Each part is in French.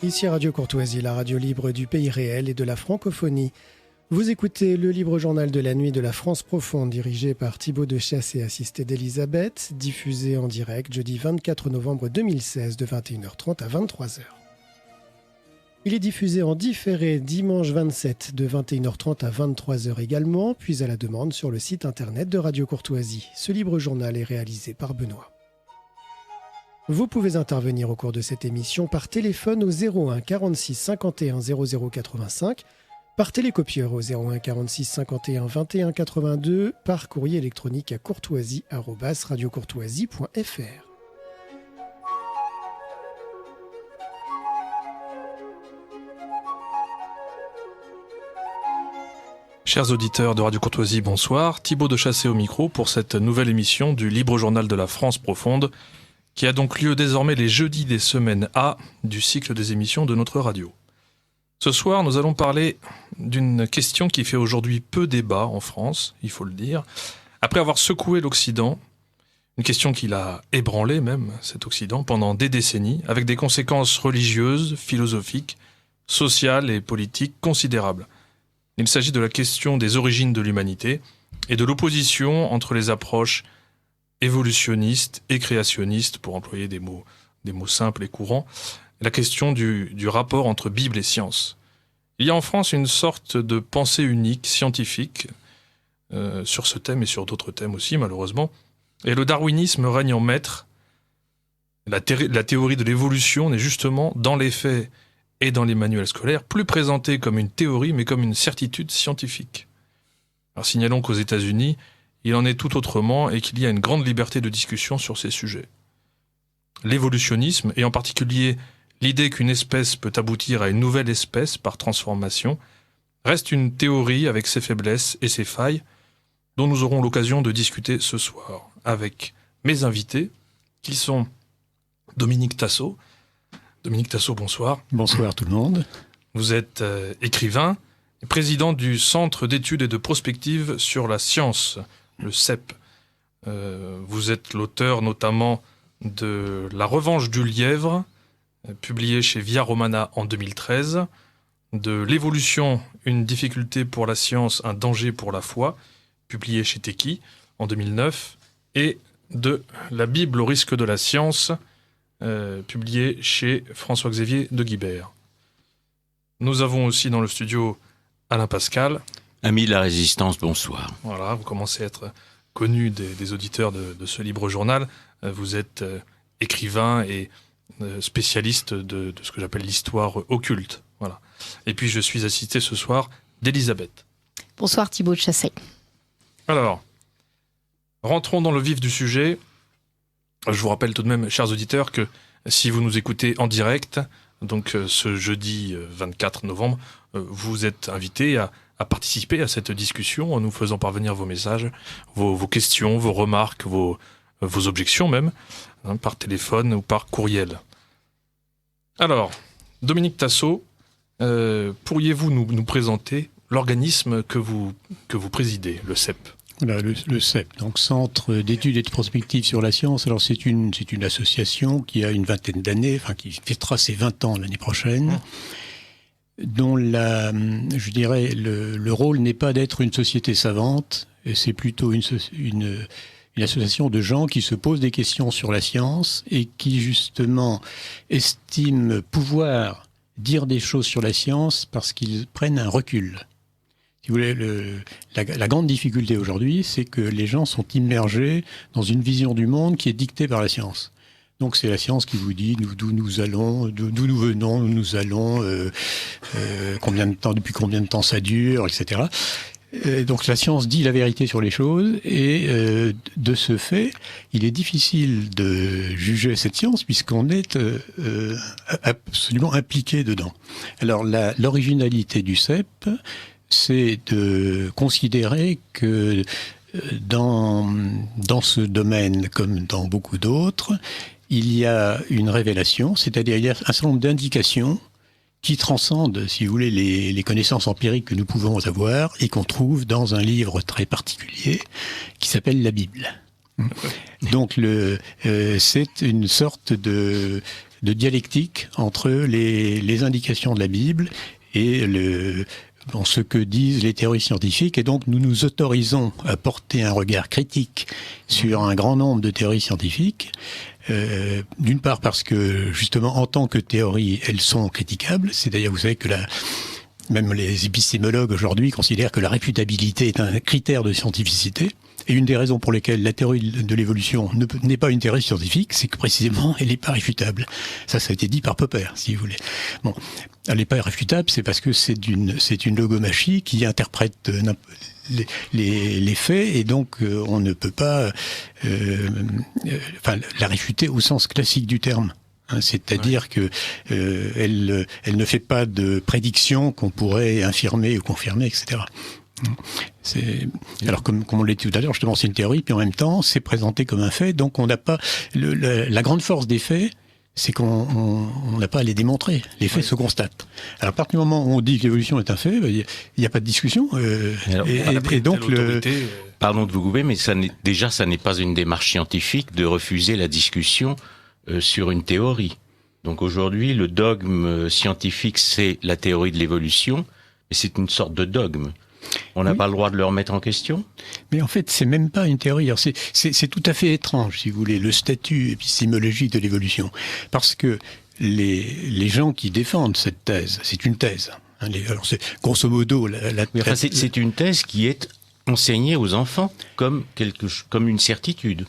Ici Radio Courtoisie, la radio libre du pays réel et de la francophonie. Vous écoutez le libre journal de la nuit de la France profonde, dirigé par Thibaut Dechasse et assisté d'Elisabeth, diffusé en direct jeudi 24 novembre 2016 de 21h30 à 23h. Il est diffusé en différé dimanche 27 de 21h30 à 23h également, puis à la demande sur le site internet de Radio Courtoisie. Ce libre journal est réalisé par Benoît. Vous pouvez intervenir au cours de cette émission par téléphone au 01 46 51 00 85, par télécopieur au 01 46 51 21 82, par courrier électronique à courtoisie@radiocourtoisie.fr. Chers auditeurs de Radio Courtoisie, bonsoir. Thibaut Dechasse au micro pour cette nouvelle émission du Libre Journal de la France profonde, qui a donc lieu désormais les jeudis des semaines A du cycle des émissions de notre radio. Ce soir, nous allons parler d'une question qui fait aujourd'hui peu débat en France, il faut le dire. Après avoir secoué l'Occident, une question qui l'a ébranlé même, cet Occident, pendant des décennies, avec des conséquences religieuses, philosophiques, sociales et politiques considérables. Il s'agit de la question des origines de l'humanité et de l'opposition entre les approches évolutionniste et créationniste, pour employer des mots simples et courants, la question du rapport entre Bible et science. Il y a en France une sorte de pensée unique, scientifique, sur ce thème et sur d'autres thèmes aussi, malheureusement, et le darwinisme règne en maître. La théorie de l'évolution n'est justement, dans les faits et dans les manuels scolaires, plus présentée comme une théorie, mais comme une certitude scientifique. Alors signalons qu'aux États-Unis, il en est tout autrement et qu'il y a une grande liberté de discussion sur ces sujets. L'évolutionnisme, et en particulier l'idée qu'une espèce peut aboutir à une nouvelle espèce par transformation, reste une théorie avec ses faiblesses et ses failles, dont nous aurons l'occasion de discuter ce soir avec mes invités, qui sont Dominique Tassot. Dominique Tassot, bonsoir. Bonsoir tout le monde. Vous êtes écrivain et président du Centre d'études et de prospective sur la science, le CEP. Vous êtes l'auteur notamment de La Revanche du lièvre, publié chez Via Romana en 2013, de L'évolution, une difficulté pour la science, un danger pour la foi, publié chez Teki en 2009, et de La Bible au risque de la science, publié chez François-Xavier de Guibert. Nous avons aussi dans le studio Alain Pascal. Ami de la Résistance, bonsoir. Voilà, vous commencez à être connu des auditeurs de ce libre journal. Vous êtes écrivain et spécialiste de ce que j'appelle l'histoire occulte. Voilà. Et puis je suis assisté ce soir d'Elisabeth. Bonsoir Thibaut Dechasse. Alors, rentrons dans le vif du sujet. Je vous rappelle tout de même, chers auditeurs, que si vous nous écoutez en direct, donc ce jeudi 24 novembre, vous êtes invités à participer à cette discussion en nous faisant parvenir vos messages, vos questions, vos remarques, vos objections même, par téléphone ou par courriel. Alors, Dominique Tassot, pourriez-vous nous présenter l'organisme que vous présidez, le CEP ? Voilà, le CEP, donc Centre d'études et de prospective sur la science. Alors c'est une association qui a une vingtaine d'années, enfin qui fêtera ses 20 ans l'année prochaine, dont je dirais le rôle n'est pas d'être une société savante, et c'est plutôt une association de gens qui se posent des questions sur la science et qui justement estiment pouvoir dire des choses sur la science parce qu'ils prennent un recul. Si vous voulez, la grande difficulté aujourd'hui, c'est que les gens sont immergés dans une vision du monde qui est dictée par la science. Donc c'est la science qui vous dit d'où nous allons, d'où nous venons, où nous allons, depuis combien de temps ça dure, etc. Donc la science dit la vérité sur les choses et de ce fait, il est difficile de juger cette science puisqu'on est absolument impliqué dedans. Alors l'originalité du CEP, c'est de considérer que dans ce domaine, comme dans beaucoup d'autres, il y a une révélation, c'est-à-dire il y a un certain nombre d'indications qui transcendent, si vous voulez, les connaissances empiriques que nous pouvons avoir et qu'on trouve dans un livre très particulier qui s'appelle la Bible. Donc c'est une sorte de dialectique entre les indications de la Bible et ce que disent les théories scientifiques, et donc nous nous autorisons à porter un regard critique sur un grand nombre de théories scientifiques, d'une part parce que justement en tant que théories elles sont critiquables, c'est d'ailleurs, vous savez que même les épistémologues aujourd'hui considèrent que la réfutabilité est un critère de scientificité. Et une des raisons pour lesquelles la théorie de l'évolution n'est pas une théorie scientifique, c'est que précisément, elle n'est pas réfutable. Ça a été dit par Popper, si vous voulez. Bon, elle n'est pas réfutable, c'est parce que c'est une logomachie qui interprète les faits, et donc on ne peut pas la réfuter au sens classique du terme. C'est-à-dire que elle ne fait pas de prédictions qu'on pourrait infirmer ou confirmer, etc. Alors comme on l'a dit tout à l'heure, justement c'est une théorie, puis en même temps c'est présenté comme un fait, donc on n'a pas la grande force des faits, c'est qu'on n'a pas à les démontrer, les faits se constatent. Alors à partir du moment où on dit que l'évolution est un fait, il n'y a pas de discussion. Et donc pardon de vous couper, mais ça n'est pas une démarche scientifique de refuser la discussion sur une théorie. Donc aujourd'hui le dogme scientifique c'est la théorie de l'évolution, et c'est une sorte de dogme. On n'a pas le droit de le remettre en question ? Mais en fait, c'est même pas une théorie. Alors c'est tout à fait étrange, si vous voulez, le statut épistémologique de l'évolution. Parce que les gens qui défendent cette thèse, c'est une thèse. Alors c'est grosso modo c'est une thèse qui est enseignée aux enfants comme une certitude.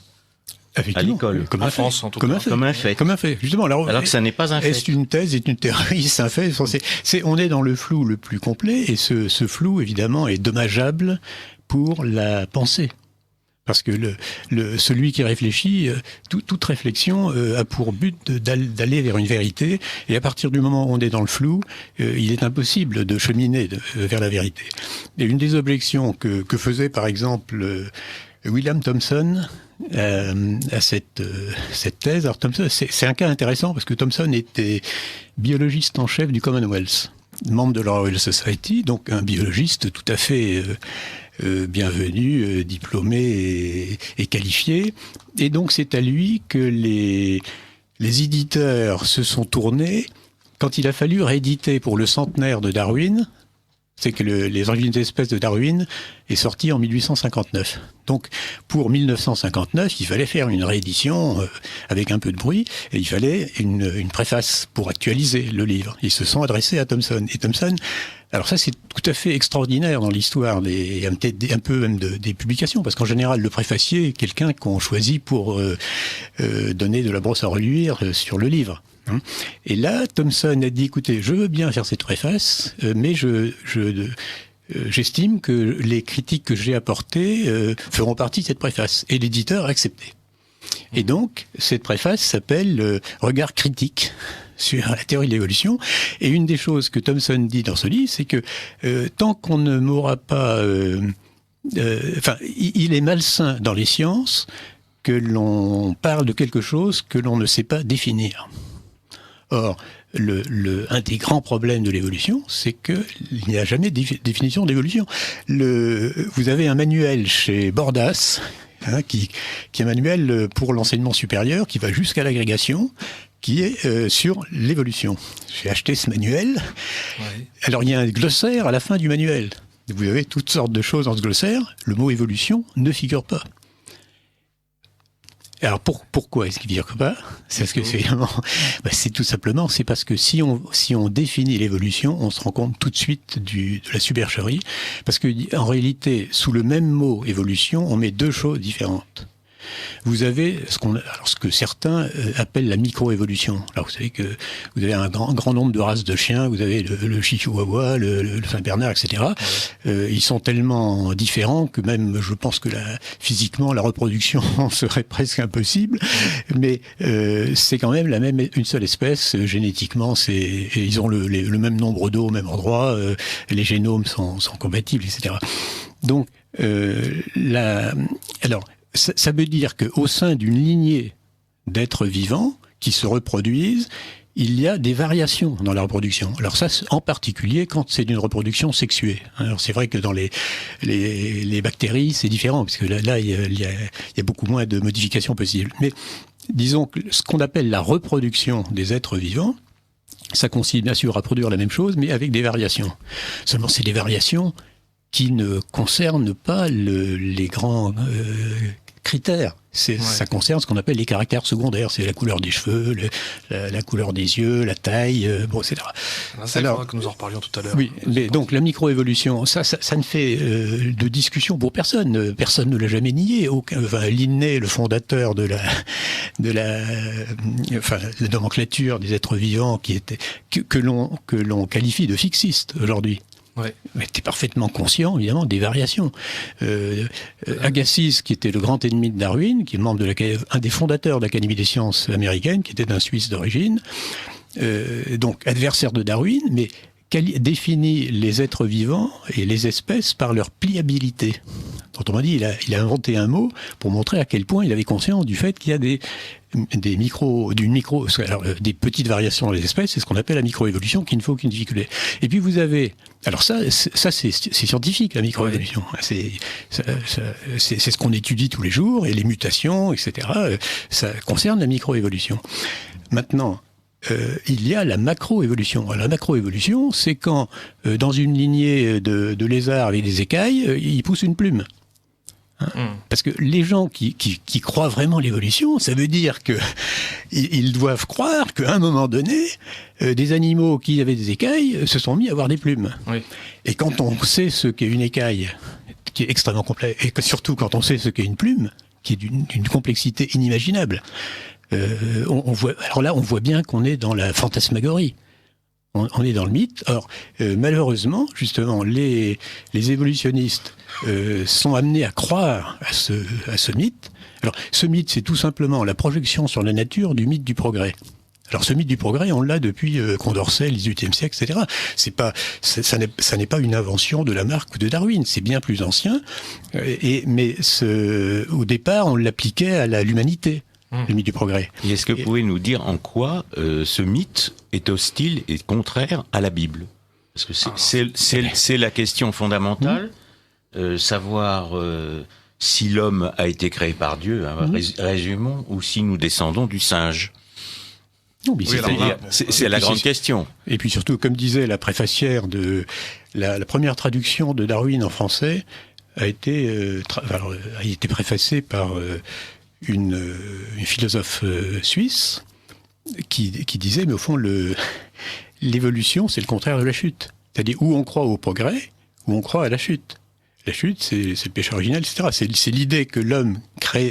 À l'école, comme en France en tout cas, comme un fait. Comme un fait, justement. Alors que ça n'est pas un fait. Est-ce une thèse, est une théorie, c'est un fait. On est dans le flou le plus complet, et ce flou, évidemment, est dommageable pour la pensée. Parce que celui qui réfléchit, toute réflexion a pour but d'aller vers une vérité, et à partir du moment où on est dans le flou, il est impossible de cheminer vers la vérité. Et une des objections que faisait, par exemple, William Thomson à cette thèse. Alors Thomson, c'est un cas intéressant parce que Thomson était biologiste en chef du Commonwealth, membre de la Royal Society, donc un biologiste tout à fait bienvenu, diplômé et qualifié. Et donc c'est à lui que les éditeurs se sont tournés quand il a fallu rééditer pour le centenaire de Darwin. C'est que les origines des espèces de Darwin est sorti en 1859. Donc, pour 1959, il fallait faire une réédition avec un peu de bruit, et il fallait une préface pour actualiser le livre. Ils se sont adressés à Thomson. Et Thomson, alors ça c'est tout à fait extraordinaire dans l'histoire, un peu même des publications, parce qu'en général, le préfacier est quelqu'un qu'on choisit pour donner de la brosse à reluire sur le livre. Et là, Thomson a dit, écoutez, je veux bien faire cette préface, mais j'estime que les critiques que j'ai apportées feront partie de cette préface. Et l'éditeur a accepté. Et donc, cette préface s'appelle « Regard critique » sur la théorie de l'évolution. Et une des choses que Thomson dit dans ce livre, c'est que tant qu'on ne m'aura pas... il est malsain dans les sciences que l'on parle de quelque chose que l'on ne sait pas définir. Or, un des grands problèmes de l'évolution, c'est qu'il n'y a jamais de définition d'évolution. Vous avez un manuel chez Bordas, qui est un manuel pour l'enseignement supérieur, qui va jusqu'à l'agrégation, qui est sur l'évolution. J'ai acheté ce manuel. Ouais. Alors, il y a un glossaire à la fin du manuel. Vous avez toutes sortes de choses dans ce glossaire. Le mot évolution ne figure pas. Alors pourquoi est-ce qu'il ne figure pas ? C'est parce que c'est tout simplement, c'est parce que si on définit l'évolution, on se rend compte tout de suite de la supercherie, parce que en réalité, sous le même mot évolution, on met deux choses différentes. Vous avez ce que certains appellent la micro-évolution. Alors vous savez que vous avez un grand nombre de races de chiens, vous avez le Chihuahua, le Saint-Bernard, etc. Ouais. Ils sont tellement différents que même, je pense que physiquement, la reproduction serait presque impossible. Ouais. Mais c'est quand même une seule espèce. Génétiquement, ils ont le même nombre d'os au même endroit. Les génomes sont compatibles, etc. Donc, ça veut dire qu'au sein d'une lignée d'êtres vivants qui se reproduisent, il y a des variations dans la reproduction. Alors ça, en particulier quand c'est d'une reproduction sexuée. Alors c'est vrai que dans les bactéries, c'est différent, parce que là il y a beaucoup moins de modifications possibles. Mais disons que ce qu'on appelle la reproduction des êtres vivants, ça consiste bien sûr à produire la même chose, mais avec des variations. Seulement, c'est des variations qui ne concernent pas les grands critères. Ça concerne ce qu'on appelle les caractères secondaires. C'est la couleur des cheveux, la couleur des yeux, la taille, etc. Ça, il faudra que nous en reparlions tout à l'heure. Oui, mais donc la microévolution, ça ne fait de discussion pour personne. Personne ne l'a jamais nié. Linné, le fondateur de la nomenclature des êtres vivants, que l'on qualifie de fixiste aujourd'hui. Ouais. Mais tu es parfaitement conscient, évidemment, des variations. Agassiz, qui était le grand ennemi de Darwin, qui est membre un des fondateurs de l'Académie des sciences américaines, qui était un Suisse d'origine, donc adversaire de Darwin, mais définit les êtres vivants et les espèces par leur pliabilité. Autrement dit, il a inventé un mot pour montrer à quel point il avait conscience du fait qu'il y a des petites variations dans les espèces, c'est ce qu'on appelle la microévolution, qui ne fait aucune difficulté. Et puis vous avez, alors c'est scientifique, la microévolution. Ouais. C'est ce qu'on étudie tous les jours, et les mutations, etc. Ça concerne la microévolution. Maintenant, il y a la macroévolution. La macroévolution, c'est quand, dans une lignée de lézards avec des écailles, il pousse une plume. Parce que les gens qui croient vraiment l'évolution, ça veut dire qu'ils doivent croire qu'à un moment donné, des animaux qui avaient des écailles se sont mis à avoir des plumes. Oui. Et quand on sait ce qu'est une écaille, qui est extrêmement complexe, et surtout quand on sait ce qu'est une plume, qui est d'une complexité inimaginable, on voit bien qu'on est dans la fantasmagorie. On est dans le mythe. Or, malheureusement, justement, les évolutionnistes sont amenés à croire à ce mythe. Alors, ce mythe, c'est tout simplement la projection sur la nature du mythe du progrès. Alors, ce mythe du progrès, on l'a depuis Condorcet, le XVIIIe siècle, etc. Ça n'est pas une invention de Lamarck ou de Darwin, c'est bien plus ancien. Mais au départ, on l'appliquait à l'humanité. Le mythe du progrès. Et est-ce que vous pouvez nous dire en quoi ce mythe est hostile et contraire à la Bible? Parce que c'est la question fondamentale, savoir si l'homme a été créé par Dieu, résumons, ou si nous descendons du singe. Non, mais c'est la grande question. Et puis surtout, comme disait la préfacière de la première traduction de Darwin en français, a été préfacée par une philosophe suisse qui disait, mais au fond, l'évolution, c'est le contraire de la chute. C'est-à-dire, où on croit au progrès, où on croit à la chute. La chute, c'est le péché originel, etc. C'est l'idée que l'homme,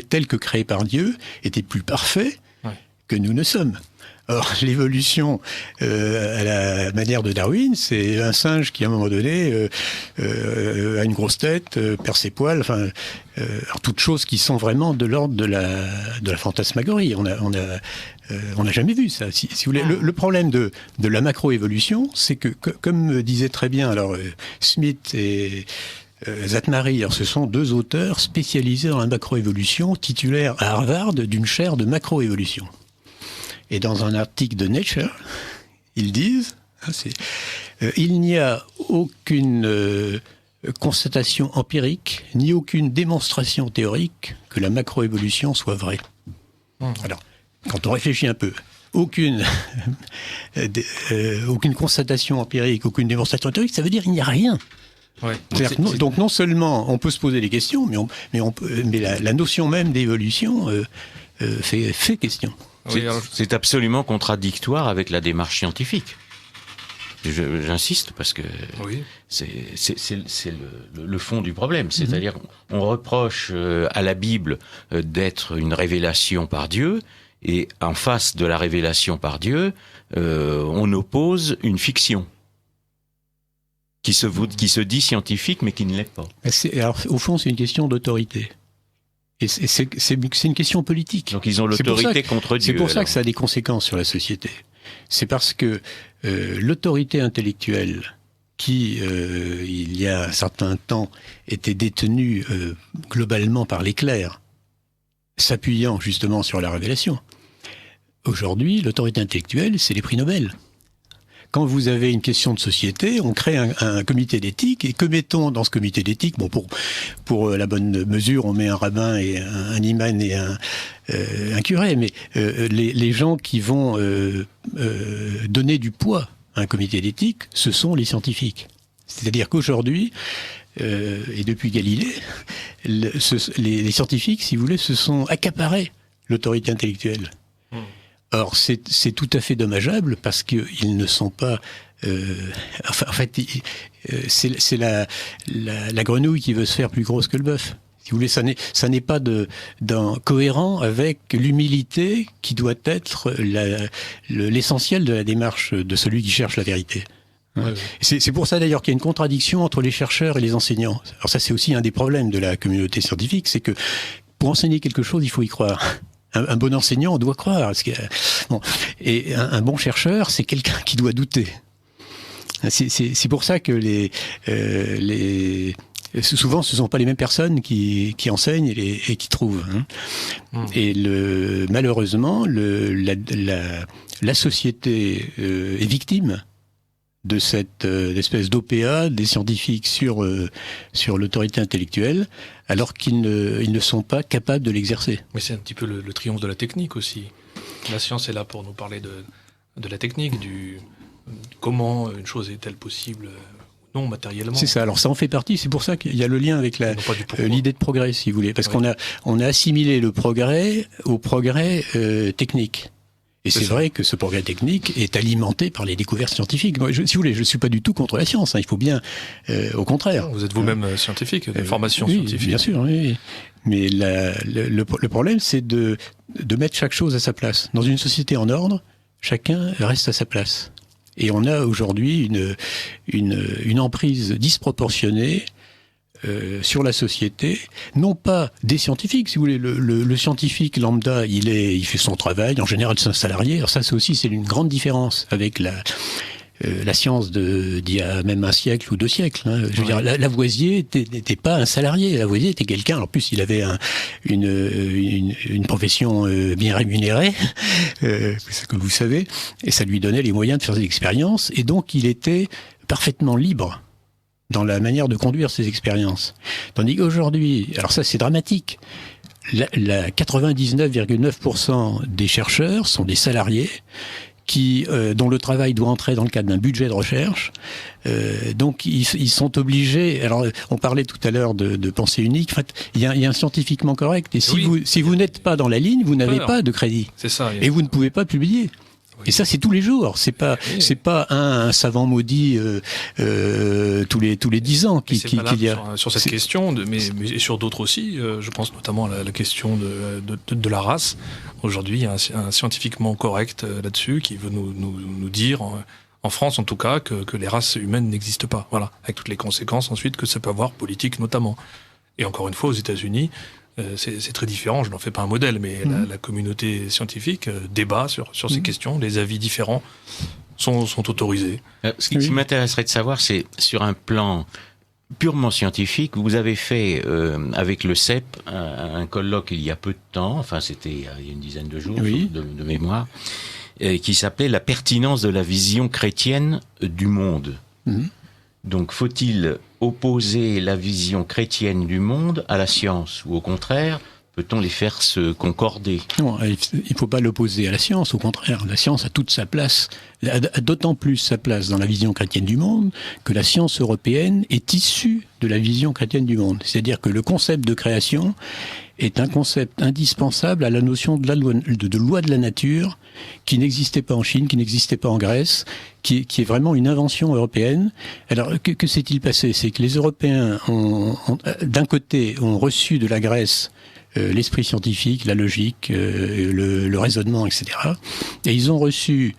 tel que créé par Dieu, était plus parfait que nous ne sommes. Or, l'évolution, à la manière de Darwin, c'est un singe qui, à un moment donné, a une grosse tête, perd ses poils, alors toutes choses qui sont vraiment de l'ordre de la fantasmagorie. On n'a jamais vu ça. Si vous voulez, le problème de la macroévolution, c'est que, comme disait très bien Smith et Zatmary, alors ce sont deux auteurs spécialisés dans la macroévolution, titulaires à Harvard d'une chaire de macroévolution. Et dans un article de Nature, ils disent, il n'y a aucune constatation empirique, ni aucune démonstration théorique que la macroévolution soit vraie. Alors, quand on réfléchit un peu, aucune constatation empirique, aucune démonstration théorique, ça veut dire qu'il n'y a rien. Ouais. Donc non seulement on peut se poser des questions, mais la notion même d'évolution fait question. C'est absolument contradictoire avec la démarche scientifique. J'insiste parce que c'est le fond du problème. C'est-à-dire, on reproche à la Bible d'être une révélation par Dieu, et en face de la révélation par Dieu, on oppose une fiction qui se dit scientifique mais qui ne l'est pas. Alors, au fond, c'est une question d'autorité. Et c'est une question politique. Donc ils ont l'autorité contre Dieu. C'est pour ça que ça a des conséquences sur la société. C'est parce que l'autorité intellectuelle qui, il y a un certain temps, était détenue globalement par les clercs, s'appuyant justement sur la révélation. Aujourd'hui, l'autorité intellectuelle, c'est les prix Nobel. quand vous avez une question de société, on crée un comité d'éthique, et que mettons dans ce comité d'éthique? Bon, pour la bonne mesure, on met un rabbin et un imam et un curé, mais les gens qui vont donner du poids à un comité d'éthique, ce sont les scientifiques. C'est-à-dire qu'aujourd'hui, et depuis Galilée, les scientifiques, si vous voulez, se sont accaparés l'autorité intellectuelle. Or, c'est tout à fait dommageable parce qu'ils ne sont pas... c'est la grenouille qui veut se faire plus grosse que le bœuf. Si vous voulez, ça n'est pas cohérent avec l'humilité qui doit être l'essentiel de la démarche de celui qui cherche la vérité. Ouais. C'est pour ça d'ailleurs qu'il y a une contradiction entre les chercheurs et les enseignants. Alors ça, c'est aussi un des problèmes de la communauté scientifique, c'est que pour enseigner quelque chose, il faut y croire. Un bon enseignant, on doit croire. Et un bon chercheur, c'est quelqu'un qui doit douter. C'est pour ça que souvent, ce ne sont pas les mêmes personnes qui enseignent et qui trouvent. Et malheureusement, la société est victime de cette espèce d'OPA des scientifiques sur l'autorité intellectuelle, alors qu'ils ne sont pas capables de l'exercer. Mais c'est un petit peu le triomphe de la technique aussi. La science est là pour nous parler de la technique, comment une chose est-elle possible non matériellement. C'est ça, alors ça en fait partie, c'est pour ça qu'il y a le lien avec l'idée de progrès, si vous voulez, parce qu'on a assimilé le progrès au progrès technique. Et c'est vrai que ce progrès technique est alimenté par les découvertes scientifiques. Moi, si vous voulez, je ne suis pas du tout contre la science. Il faut bien, au contraire. Vous êtes vous-même scientifique, de formation oui, scientifique. Bien sûr, oui. Mais le problème, c'est de mettre chaque chose à sa place. Dans une société en ordre, chacun reste à sa place. Et on a aujourd'hui une emprise disproportionnée sur la société, non pas des scientifiques, si vous voulez. Le scientifique lambda, il fait son travail, en général c'est un salarié. Alors ça, c'est une grande différence avec la science d'il y a même un siècle ou 2 siècles. Je veux dire, Lavoisier n'était pas un salarié. Lavoisier était quelqu'un. En plus, il avait une profession bien rémunérée, c'est comme vous savez, et ça lui donnait les moyens de faire des expériences. Et donc, il était parfaitement libre dans la manière de conduire ces expériences. Tandis qu'aujourd'hui, alors ça c'est dramatique, 99,9% des chercheurs sont des salariés dont le travail doit entrer dans le cadre d'un budget de recherche. Donc ils sont obligés. Alors on parlait tout à l'heure de pensée unique. En fait, il y a un scientifiquement correct. Et si vous n'êtes pas dans la ligne, vous n'avez pas de crédit. C'est ça. Et vous ne pouvez pas publier. Et ça, c'est tous les jours. C'est pas un savant maudit tous les 10 ans qu'il y a. Sur cette question, mais sur d'autres aussi. Je pense notamment à la question de la race. Aujourd'hui, il y a un scientifiquement correct là-dessus qui veut nous dire, en France en tout cas, que les races humaines n'existent pas. Voilà, avec toutes les conséquences ensuite que ça peut avoir, politique notamment. Et encore une fois, aux États-Unis, c'est très différent, je n'en fais pas un modèle, mais la communauté scientifique débat sur ces questions, les avis différents sont autorisés. Ce qui m'intéresserait de savoir, c'est sur un plan purement scientifique, vous avez fait avec le CEP un colloque il y a peu de temps, enfin c'était il y a une dizaine de jours de mémoire, qui s'appelait « La pertinence de la vision chrétienne du monde ». Donc, faut-il opposer la vision chrétienne du monde à la science? Ou au contraire, peut-on les faire se concorder? Non, il ne faut pas l'opposer à la science, au contraire. La science a toute sa place, a d'autant plus sa place dans la vision chrétienne du monde que la science européenne est issue de la vision chrétienne du monde. C'est-à-dire que le concept de création est un concept indispensable à la notion de loi de la nature qui n'existait pas en Chine, qui n'existait pas en Grèce, qui est vraiment une invention européenne. Alors, que s'est-il passé? C'est que les Européens d'un côté, ont reçu de la Grèce l'esprit scientifique, la logique, le raisonnement, etc. Et ils ont reçu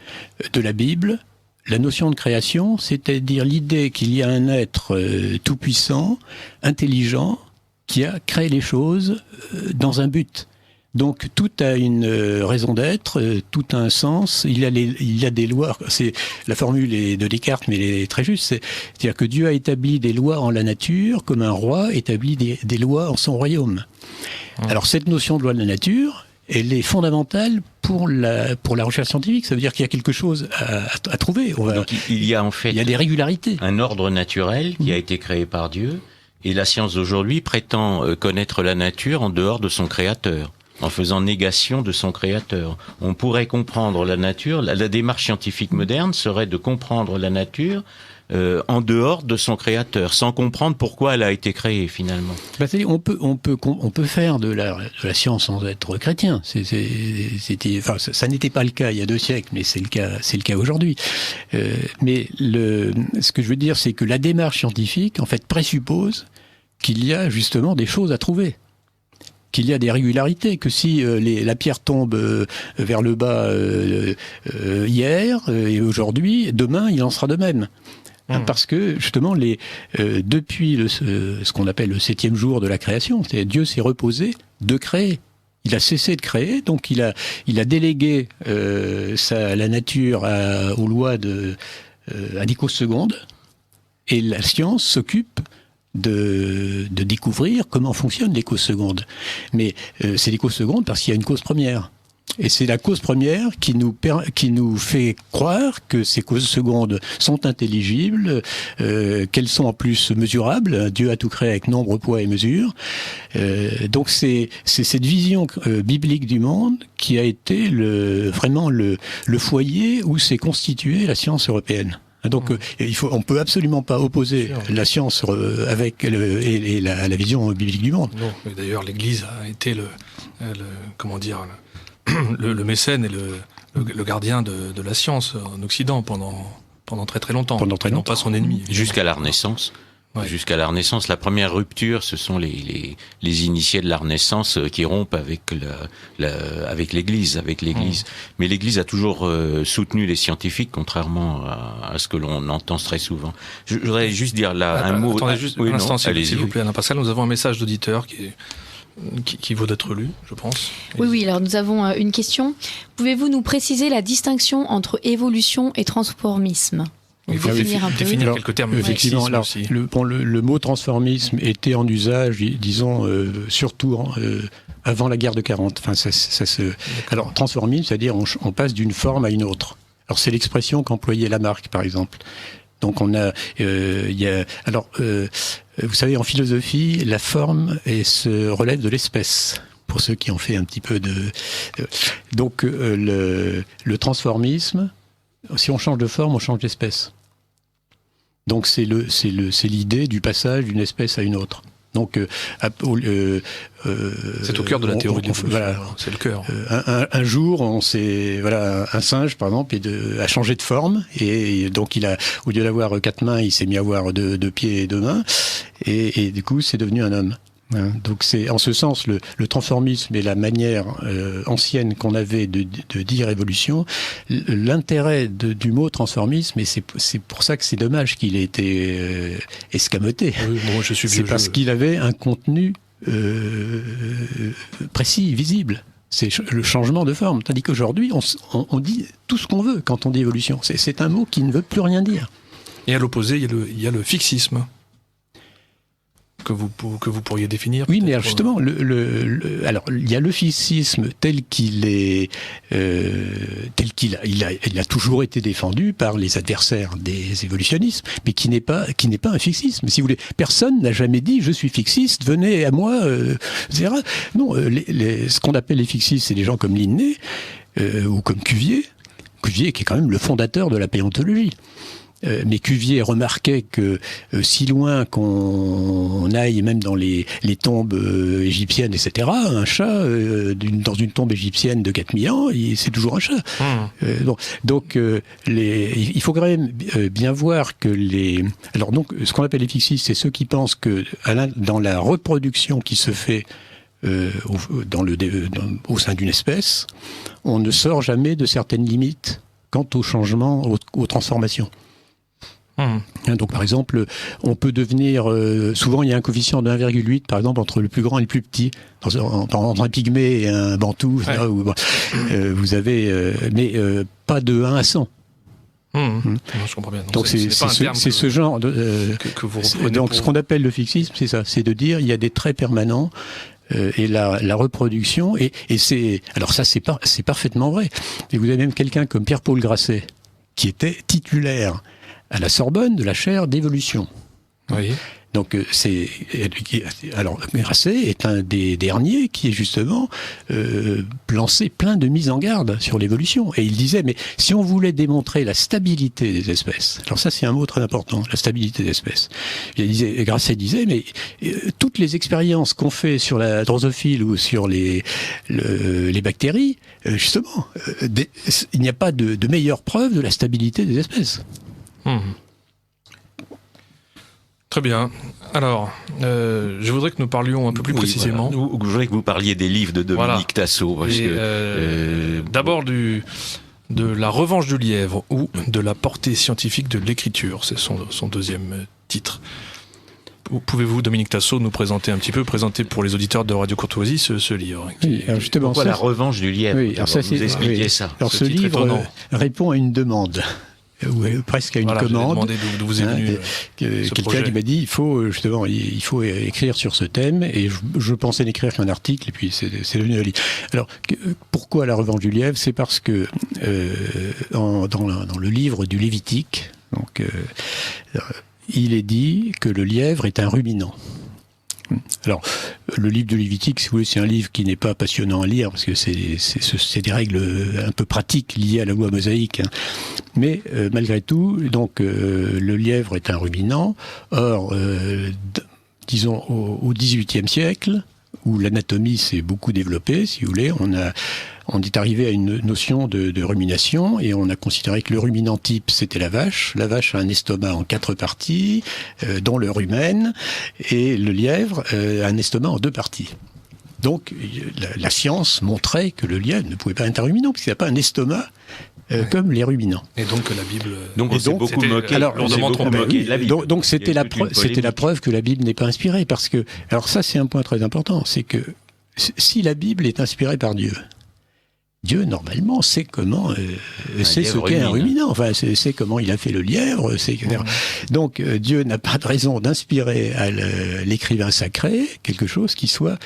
de la Bible la notion de création, c'est-à-dire l'idée qu'il y a un être tout-puissant, intelligent, qui a créé les choses dans un but. Donc tout a une raison d'être, tout a un sens. Il y a des lois. La formule est de Descartes, mais elle est très juste. C'est-à-dire que Dieu a établi des lois en la nature, comme un roi établit des lois en son royaume. Alors cette notion de loi de la nature, elle est fondamentale pour la recherche scientifique. Ça veut dire qu'il y a quelque chose à trouver. Donc, il y a en fait des régularités. Un ordre naturel qui a été créé par Dieu, et la science d'aujourd'hui prétend connaître la nature en dehors de son créateur, en faisant négation de son créateur. On pourrait comprendre la nature, la démarche scientifique moderne serait de comprendre la nature en dehors de son créateur, sans comprendre pourquoi elle a été créée finalement. C'est-à-dire, on peut faire de la science sans être chrétien. Ça n'était pas le cas il y a 2 siècles, mais c'est le cas aujourd'hui. Mais ce que je veux dire, c'est que la démarche scientifique, en fait, présuppose qu'il y a justement des choses à trouver, qu'il y a des régularités, que si la pierre tombe vers le bas hier et aujourd'hui, demain il en sera de même. Parce que justement, depuis ce qu'on appelle le 7e jour de la création, Dieu s'est reposé de créer. Il a cessé de créer, donc il a délégué la nature aux lois à des causes secondes, et la science s'occupe de découvrir comment fonctionnent les causes secondes. Mais c'est des causes secondes parce qu'il y a une cause première. Et c'est la cause première qui nous fait croire que ces causes secondes sont intelligibles, qu'elles sont en plus mesurables. Dieu a tout créé avec nombre, poids et mesure. Donc c'est cette vision biblique du monde qui a été vraiment le foyer où s'est constituée la science européenne. Donc on peut absolument pas opposer la science avec la vision biblique du monde. Non, mais d'ailleurs l'Église a été le mécène et le gardien de la science en Occident pendant très très longtemps. Non pas son ennemi. Jusqu'à la Renaissance. Ouais. Jusqu'à la Renaissance, la première rupture, ce sont les initiés de la Renaissance qui rompent avec l'Église. Mais l'Église a toujours soutenu les scientifiques, contrairement à ce que l'on entend très souvent. Je voudrais juste dire là un mot. Attendez juste un instant, s'il vous plaît, Alain Pascal. Nous avons un message d'auditeur qui vaut d'être lu, je pense. Oui, alors nous avons une question. Pouvez-vous nous préciser la distinction entre évolution et transformisme ? Il faut définir quelques termes. Effectivement, le mot transformisme était en usage, disons, surtout avant la guerre de 40. Alors, transformisme, c'est-à-dire on passe d'une forme à une autre. Alors, c'est l'expression qu'employait Lamarck, par exemple. Donc, vous savez, en philosophie, la forme se relève de l'espèce. Pour ceux qui ont fait un petit peu Donc, le transformisme, si on change de forme, on change d'espèce. Donc c'est l'idée du passage d'une espèce à une autre. Donc c'est au cœur de la théorie de l'évolution. Voilà, c'est le cœur. Un jour, un singe par exemple a changé de forme et donc au lieu d'avoir 4 mains, il s'est mis à avoir 2 pieds et 2 mains et du coup c'est devenu un homme. Donc c'est en ce sens le transformisme et la manière ancienne qu'on avait de dire évolution, l'intérêt du mot transformisme, et c'est pour ça que c'est dommage qu'il ait été escamoté. Oui, bon, c'est parce qu'il avait un contenu précis, visible. C'est le changement de forme. Tandis qu'aujourd'hui, on dit tout ce qu'on veut quand on dit évolution. C'est un mot qui ne veut plus rien dire. Et à l'opposé, il y a le fixisme. Que vous pourriez définir. Oui, mais alors justement, alors il y a le fixisme tel qu'il est, il a toujours été défendu par les adversaires des évolutionnistes, mais qui n'est pas un fixisme. Si vous voulez, personne n'a jamais dit je suis fixiste, venez à moi, etc. Non, ce qu'on appelle les fixistes, c'est des gens comme Linné ou comme Cuvier qui est quand même le fondateur de la paléontologie. Mais Cuvier remarquait que si loin qu'on aille, même dans les tombes égyptiennes, etc., un chat, dans une tombe égyptienne de 4000 ans, c'est toujours un chat. Il faut quand même bien voir que Alors donc, ce qu'on appelle les fixistes, c'est ceux qui pensent que dans la reproduction qui se fait au sein d'une espèce, on ne sort jamais de certaines limites quant au changement, aux transformations. Donc par exemple, on peut devenir souvent il y a un coefficient de 1,8 par exemple entre le plus grand et le plus petit entre un pygmée et un bantou, ouais. Vous avez mais pas de 1 à 100. Je comprends bien. Donc c'est ce genre de que vous reprenez donc ce qu'on appelle le fixisme, c'est ça, c'est de dire il y a des traits permanents et la reproduction. Et c'est parfaitement vrai. Et vous avez même quelqu'un comme Pierre-Paul Grasset, qui était titulaire à la Sorbonne de la chaire d'évolution. Oui. Donc Grasset est un des derniers qui est justement lancé plein de mises en garde sur l'évolution. Et il disait, mais si on voulait démontrer la stabilité des espèces, alors ça c'est un mot très important, la stabilité des espèces. Grasset disait, mais toutes les expériences qu'on fait sur la drosophile ou sur les bactéries, justement, il n'y a pas de meilleure preuve de la stabilité des espèces. Très bien. Alors, je voudrais que nous parlions un peu plus précisément. Voilà. Je voudrais que vous parliez des livres de Dominique Tassot. D'abord de La Revanche du lièvre ou de la portée scientifique de l'écriture. C'est son deuxième titre. Pouvez-vous, Dominique Tassot, nous présenter pour les auditeurs de Radio Courtoisie ce livre justement, pourquoi La Revanche du lièvre? Oui, alors ça, vous expliquez ça. Alors ce livre répond à une demande. Ou presque à une commande. D'où vous est venu quelqu'un qui m'a dit il faut écrire sur ce thème, et je pensais n'écrire qu'un article, et puis c'est devenu un livre. Alors pourquoi La Revanche du lièvre? C'est parce que dans le livre du Lévitique, donc il est dit que le lièvre est un ruminant. Alors, le livre de Lévitique, si vous voulez, c'est un livre qui n'est pas passionnant à lire, parce que c'est des règles un peu pratiques liées à la loi mosaïque. Hein. Mais malgré tout, donc le lièvre est un ruminant. Or, disons au XVIIIe siècle, où l'anatomie s'est beaucoup développée, si vous voulez, on est arrivé à une notion de rumination, et on a considéré que le ruminant type, c'était la vache. La vache a un estomac en 4 parties, dont le rumen, et le lièvre a un estomac en 2 parties. Donc, la science montrait que le lièvre ne pouvait pas être un ruminant, puisqu'il n'a pas un estomac comme les ruminants. Et donc la Bible... Donc on s'est beaucoup moqué. Donc c'était la preuve que la Bible n'est pas inspirée, parce que... Alors ça, c'est un point très important, c'est que si la Bible est inspirée par Dieu, normalement, sait comment, c'est ce qu'est un ruminant. Enfin, c'est comment il a fait le lièvre. Donc, Dieu n'a pas de raison d'inspirer à l'écrivain sacré quelque chose qui soit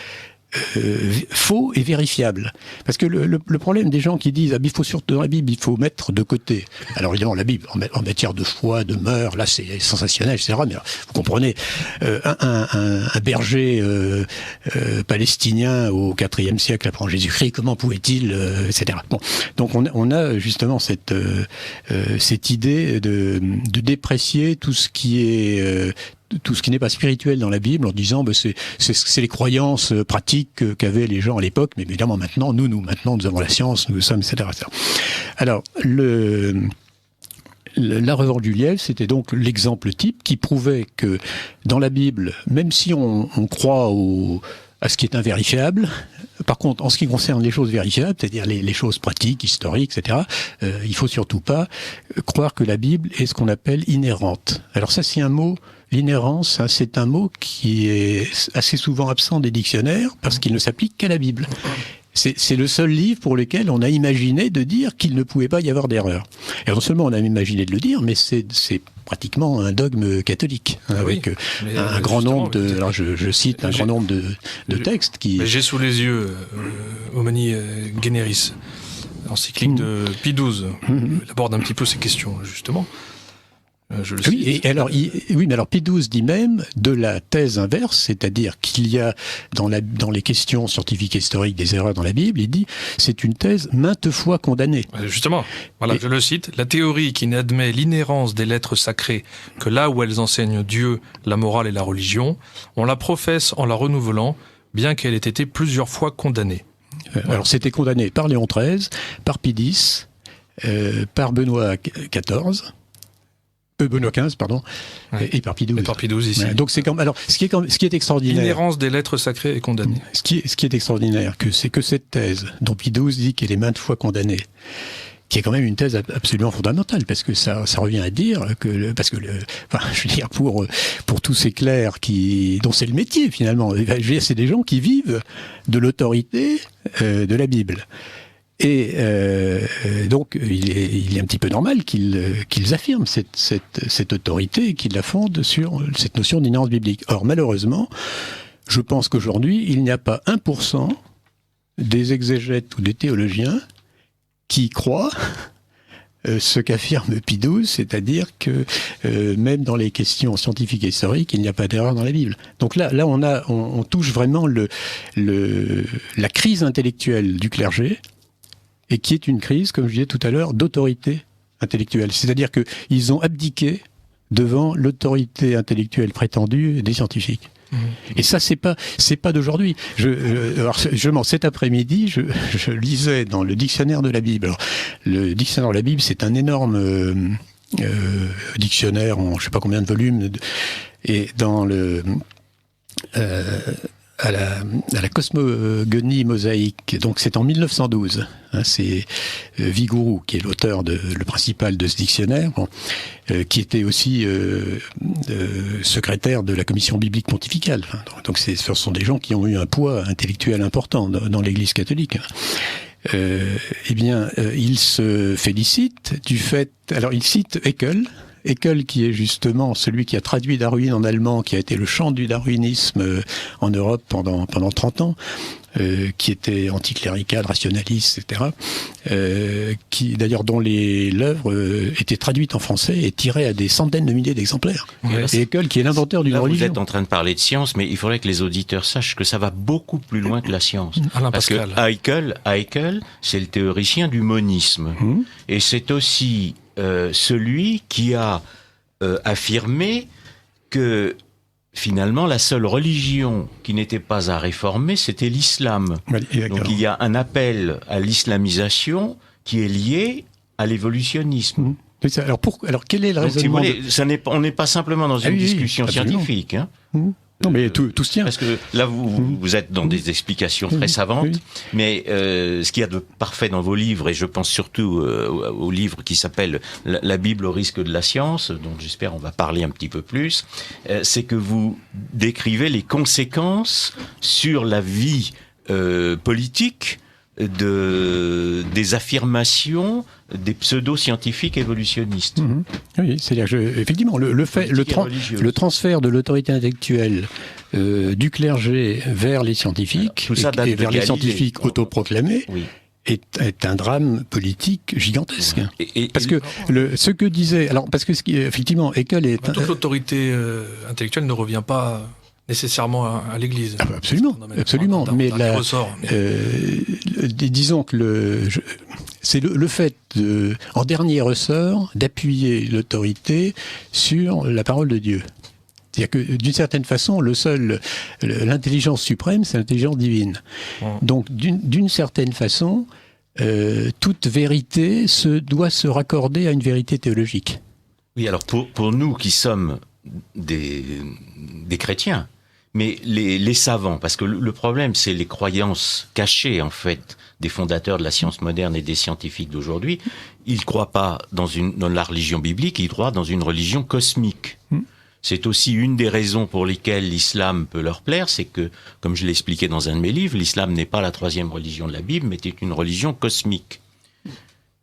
faux et vérifiable. Parce que le problème des gens qui disent il faut surtout dans la Bible, il faut mettre de côté. Alors évidemment, la Bible en matière de foi, de mœurs, là c'est sensationnel, etc. Mais alors, vous comprenez, un berger palestinien au IVe siècle après Jésus-Christ, comment pouvait-il, etc. Bon, donc on a justement cette idée de déprécier tout ce qui n'est pas spirituel dans la Bible, en disant c'est les croyances pratiques qu'avaient les gens à l'époque, mais évidemment maintenant, maintenant nous avons la science, nous sommes, etc. Alors, La Revanche du lièvre, c'était donc l'exemple type qui prouvait que dans la Bible, même si on croit à ce qui est invérifiable, par contre, en ce qui concerne les choses vérifiables, c'est-à-dire les choses pratiques, historiques, etc., il faut surtout pas croire que la Bible est ce qu'on appelle inhérente. Alors ça, c'est un mot... L'inhérence, c'est un mot qui est assez souvent absent des dictionnaires parce qu'il ne s'applique qu'à la Bible. C'est le seul livre pour lequel on a imaginé de dire qu'il ne pouvait pas y avoir d'erreur. Et non seulement on a imaginé de le dire, mais c'est pratiquement un dogme catholique, avec un grand nombre de... Alors je cite un grand nombre de textes qui... J'ai sous les yeux Humani Generis, encyclique de Pie XII. Il aborde un petit peu ces questions, justement. Mais alors Pie XII dit même de la thèse inverse, c'est-à-dire qu'il y a dans les questions scientifiques et historiques des erreurs dans la Bible, il dit c'est une thèse maintes fois condamnée. Justement, je le cite, la théorie qui n'admet l'inhérence des lettres sacrées que là où elles enseignent Dieu, la morale et la religion, on la professe en la renouvelant, bien qu'elle ait été plusieurs fois condamnée. Alors c'était condamné par Léon XIII, par Pie X, par Benoît XIV. Benoît XV, pardon, et par Pie XII. Et par Pie XII ici. Donc c'est alors ce qui est extraordinaire. L'inhérence des lettres sacrées est condamnée. Ce qui est extraordinaire, c'est que cette thèse, dont Pie XII dit qu'elle est maintes fois condamnée, qui est quand même une thèse absolument fondamentale, parce que ça revient à dire que je veux dire pour tous ces clercs dont c'est le métier finalement, je veux dire, c'est des gens qui vivent de l'autorité de la Bible. Et donc, il est un petit peu normal qu'ils affirment cette autorité et qu'ils la fondent sur cette notion d'inhérence biblique. Or, malheureusement, Je pense qu'aujourd'hui, il n'y a pas 1% des exégètes ou des théologiens qui croient ce qu'affirme Pie XII, c'est-à-dire que même dans les questions scientifiques et historiques, il n'y a pas d'erreur dans la Bible. Donc là on touche vraiment la crise intellectuelle du clergé, et qui est une crise, comme je disais tout à l'heure, d'autorité intellectuelle. C'est-à-dire qu'ils ont abdiqué devant l'autorité intellectuelle prétendue des scientifiques. Et ça, c'est pas d'aujourd'hui. Cet après-midi, je lisais dans le dictionnaire de la Bible. Alors, le dictionnaire de la Bible, c'est un énorme dictionnaire en je sais pas combien de volumes, et dans à la cosmogonie mosaïque. Donc c'est en 1912. C'est Vigouroux qui est l'auteur le principal de ce dictionnaire, qui était aussi secrétaire de la commission biblique pontificale. Donc ce sont des gens qui ont eu un poids intellectuel important dans l'Église catholique. Il se félicite du fait. Alors il cite Haeckel, qui est justement celui qui a traduit Darwin en allemand, qui a été le champ du darwinisme en Europe pendant 30 ans, qui était anticlérical, rationaliste, etc. Dont l'œuvre était traduite en français et tirée à des centaines de milliers d'exemplaires. Et Haeckel, qui est l'inventeur d'une religion. Vous êtes en train de parler de science, mais il faudrait que les auditeurs sachent que ça va beaucoup plus loin que la science. Alain Parce Pascal. que Haeckel, c'est le théoricien du monisme. Et c'est aussi celui qui a affirmé que finalement la seule religion qui n'était pas à réformer, c'était l'islam. Donc il y a un appel à l'islamisation qui est lié à l'évolutionnisme. Alors quel est le raisonnement on n'est pas simplement dans une discussion absolument. scientifique. Non, mais tout se tient. Parce que là, vous êtes dans des explications très savantes, mais ce qu'il y a de parfait dans vos livres, et je pense surtout au livre qui s'appelle La Bible au risque de la science, dont j'espère on va parler un petit peu plus, c'est que vous décrivez les conséquences sur la vie politique des affirmations des pseudo-scientifiques évolutionnistes. Oui, c'est-à-dire effectivement le transfert de l'autorité intellectuelle du clergé vers les scientifiques et vers les scientifiques autoproclamés est un drame politique gigantesque. Parce que ce que disait effectivement Haeckel est toute l'autorité intellectuelle ne revient pas nécessairement à l'Église. Absolument. Mais disons que c'est le fait, en dernier ressort, d'appuyer l'autorité sur la parole de Dieu. C'est-à-dire que, d'une certaine façon, l'intelligence suprême, c'est l'intelligence divine. Donc, d'une certaine façon, toute vérité doit se raccorder à une vérité théologique. Oui, alors pour nous qui sommes des chrétiens, mais les savants, parce que le problème, c'est les croyances cachées, en fait, des fondateurs de la science moderne et des scientifiques d'aujourd'hui. Ils ne croient pas dans la religion biblique, ils croient dans une religion cosmique. C'est aussi une des raisons pour lesquelles l'islam peut leur plaire, c'est que, comme je l'ai expliqué dans un de mes livres, l'islam n'est pas la troisième religion de la Bible, mais est une religion cosmique.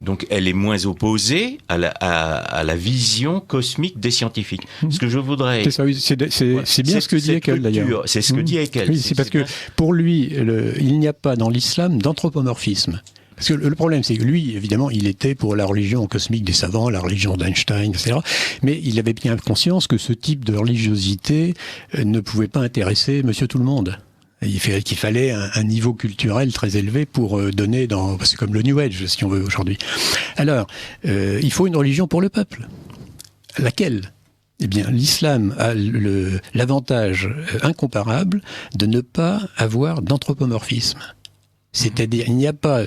Donc elle est moins opposée à la vision cosmique des scientifiques. Ce que je voudrais... C'est bien ce que dit Haeckel d'ailleurs. C'est ce que dit Haeckel. Oui, c'est parce que pour lui, il n'y a pas dans l'islam d'anthropomorphisme. Parce que le problème, c'est que lui, évidemment, il était pour la religion cosmique des savants, la religion d'Einstein, etc. Mais il avait bien conscience que ce type de religiosité ne pouvait pas intéresser monsieur tout le monde. Qu'il fallait un niveau culturel très élevé pour donner c'est comme le New Age, si on veut, aujourd'hui. Alors, il faut une religion pour le peuple. Laquelle ? Eh bien, l'islam a l'avantage incomparable de ne pas avoir d'anthropomorphisme. C'est-à-dire, il n'y a pas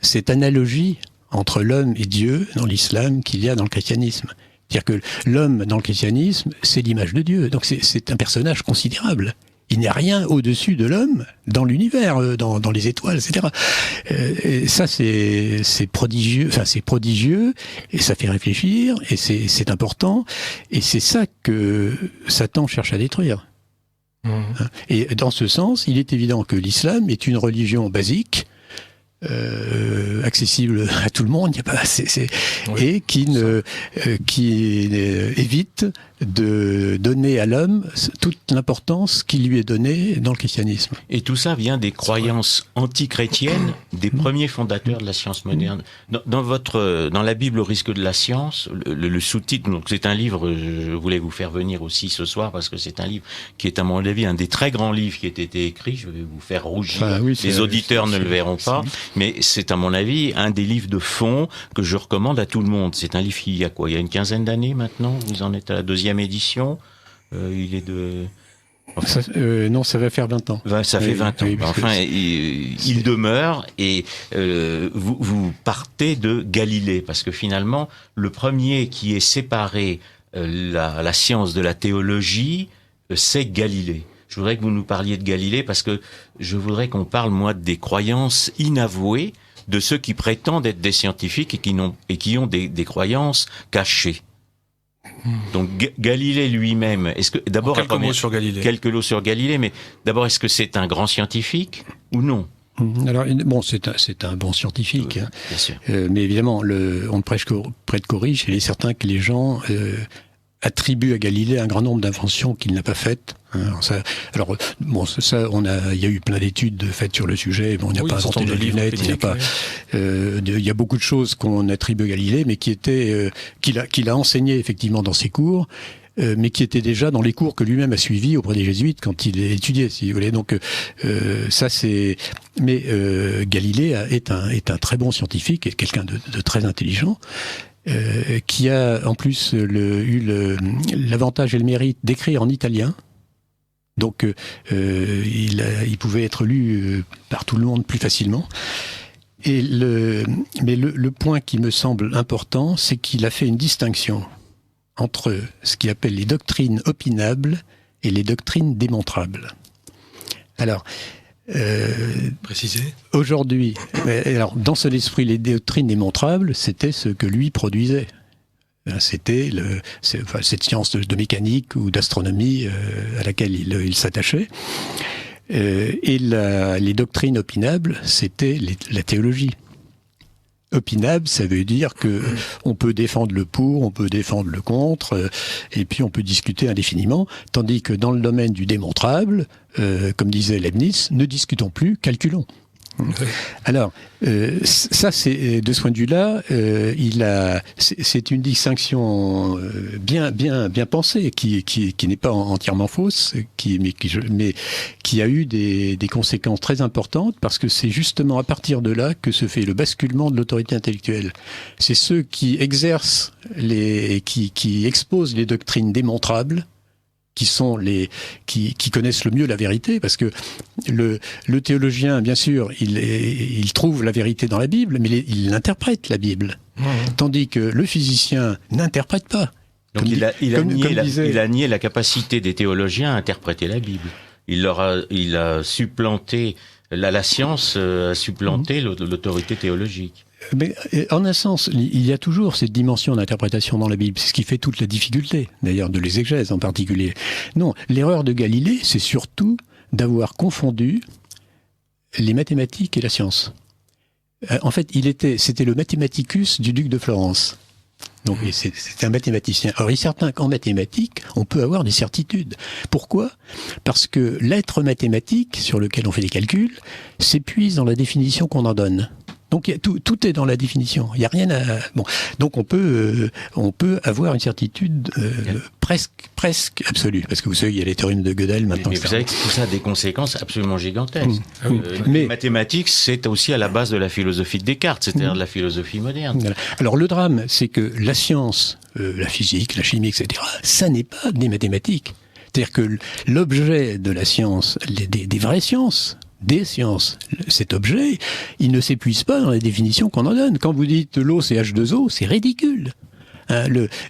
cette analogie entre l'homme et Dieu dans l'islam qu'il y a dans le christianisme. C'est-à-dire que l'homme dans le christianisme, c'est l'image de Dieu. Donc c'est un personnage considérable. Il n'y a rien au-dessus de l'homme dans l'univers, dans les étoiles, etc. Et ça, c'est prodigieux. Enfin, c'est prodigieux et ça fait réfléchir et c'est important. Et c'est ça que Satan cherche à détruire. Et dans ce sens, il est évident que l'islam est une religion basique, accessible à tout le monde, et qui évite de donner à l'homme toute l'importance qui lui est donnée dans le christianisme. Et tout ça vient des croyances antichrétiennes des premiers fondateurs de la science moderne. Dans la Bible au risque de la science, le sous-titre, donc c'est un livre, je voulais vous faire venir aussi ce soir parce que c'est un livre qui est à mon avis un des très grands livres qui ait été écrit. Je vais vous faire rougir. Les auditeurs ne le verront pas, mais c'est à mon avis un des livres de fond que je recommande à tout le monde. C'est un livre il y a quoi ? Il y a une quinzaine d'années maintenant. Vous en êtes à la 2e édition. Il est de... Enfin, non, ça va faire 20 ans. Ça fait 20 ans. Enfin, il demeure et vous partez de Galilée parce que finalement, le premier qui est séparé la science de la théologie, c'est Galilée. Je voudrais que vous nous parliez de Galilée parce que je voudrais qu'on parle, moi, des croyances inavouées de ceux qui prétendent être des scientifiques et qui ont des croyances cachées. Donc Galilée lui-même, est-ce que d'abord quelques mots sur Galilée. Quelques mots sur Galilée, mais d'abord est-ce que c'est un grand scientifique ou non ? Alors bon, c'est un bon scientifique, hein. Bien sûr. Mais évidemment, on ne prête qu'aux riches. Il est certain que les gens attribue à Galilée un grand nombre d'inventions qu'il n'a pas faites. Il y a eu plein d'études faites sur le sujet. Bon, il n'a pas inventé les lunettes, il y a beaucoup de choses qu'on attribue à Galilée, mais qu'il a enseigné effectivement dans ses cours, mais qui étaient déjà dans les cours que lui-même a suivis auprès des jésuites quand il étudiait, si vous voulez. Donc Galilée est un très bon scientifique et quelqu'un de très intelligent. Qui a en plus eu l'avantage et le mérite d'écrire en italien. Donc il pouvait être lu par tout le monde plus facilement. Mais le point qui me semble important, c'est qu'il a fait une distinction entre ce qu'il appelle les doctrines opinables et les doctrines démontrables. Alors, préciser. Aujourd'hui, alors dans son esprit, les doctrines démontrables, c'était ce que lui produisait. C'était cette science de mécanique ou d'astronomie à laquelle il s'attachait. Et les doctrines opinables, c'était la théologie. Opinable, ça veut dire que on peut défendre le pour, on peut défendre le contre, et puis on peut discuter indéfiniment, tandis que dans le domaine du démontrable, comme disait Leibniz, ne discutons plus, calculons. Alors, ça, c'est de ce point de vue-là, c'est une distinction bien pensée, qui n'est pas entièrement fausse, mais qui a eu des conséquences très importantes, parce que c'est justement à partir de là que se fait le basculement de l'autorité intellectuelle. C'est ceux qui exercent qui exposent les doctrines démontrables, qui sont qui connaissent le mieux la vérité, parce que le théologien, bien sûr, il trouve la vérité dans la Bible, mais il interprète la Bible. Tandis que le physicien n'interprète pas. Donc il a nié la capacité des théologiens à interpréter la Bible. Il a supplanté, la science a supplanté l'autorité théologique. Mais en un sens, il y a toujours cette dimension d'interprétation dans la Bible. C'est ce qui fait toute la difficulté, d'ailleurs, de l'exégèse en particulier. Non, l'erreur de Galilée, c'est surtout d'avoir confondu les mathématiques et la science. En fait, c'était le mathématicus du duc de Florence. Donc, c'est un mathématicien. Or, il est certain qu'en mathématiques, on peut avoir des certitudes. Pourquoi ? Parce que l'être mathématique, sur lequel on fait des calculs, s'épuise dans la définition qu'on en donne. Donc tout est dans la définition. Il y a rien à donc on peut avoir une certitude presque absolue, parce que vous savez il y a les théorèmes de Gödel maintenant. Mais vous savez que tout ça a des conséquences absolument gigantesques. Les mathématiques, c'est aussi à la base de la philosophie de Descartes, c'est-à-dire de la philosophie moderne. Voilà. Alors le drame, c'est que la science, la physique, la chimie, etc., ça n'est pas des mathématiques. C'est-à-dire que l'objet de la science, des vraies sciences, des sciences, cet objet, il ne s'épuise pas dans la définition qu'on en donne. Quand vous dites l'eau c'est H2O, c'est ridicule.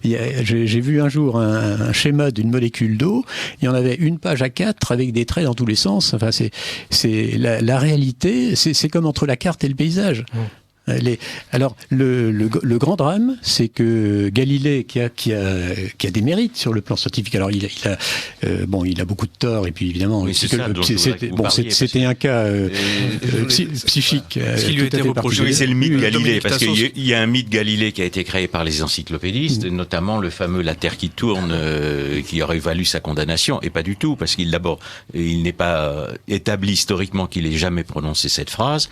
J'ai vu un jour un schéma d'une molécule d'eau, il y en avait une page à 4 avec des traits dans tous les sens. Enfin, c'est la réalité, c'est comme entre la carte et le paysage. Alors, le grand drame, c'est que Galilée, qui a des mérites sur le plan scientifique, alors il a beaucoup de torts, et puis évidemment, oui, c'était un cas psychique. Ce qui lui a été reproché. Oui, c'est le mythe Galilée, parce Tassos. qu'il y a un mythe Galilée qui a été créé par les encyclopédistes, notamment le fameux La Terre qui tourne, qui aurait valu sa condamnation, et pas du tout, parce qu'il n'est pas établi historiquement qu'il ait jamais prononcé cette phrase.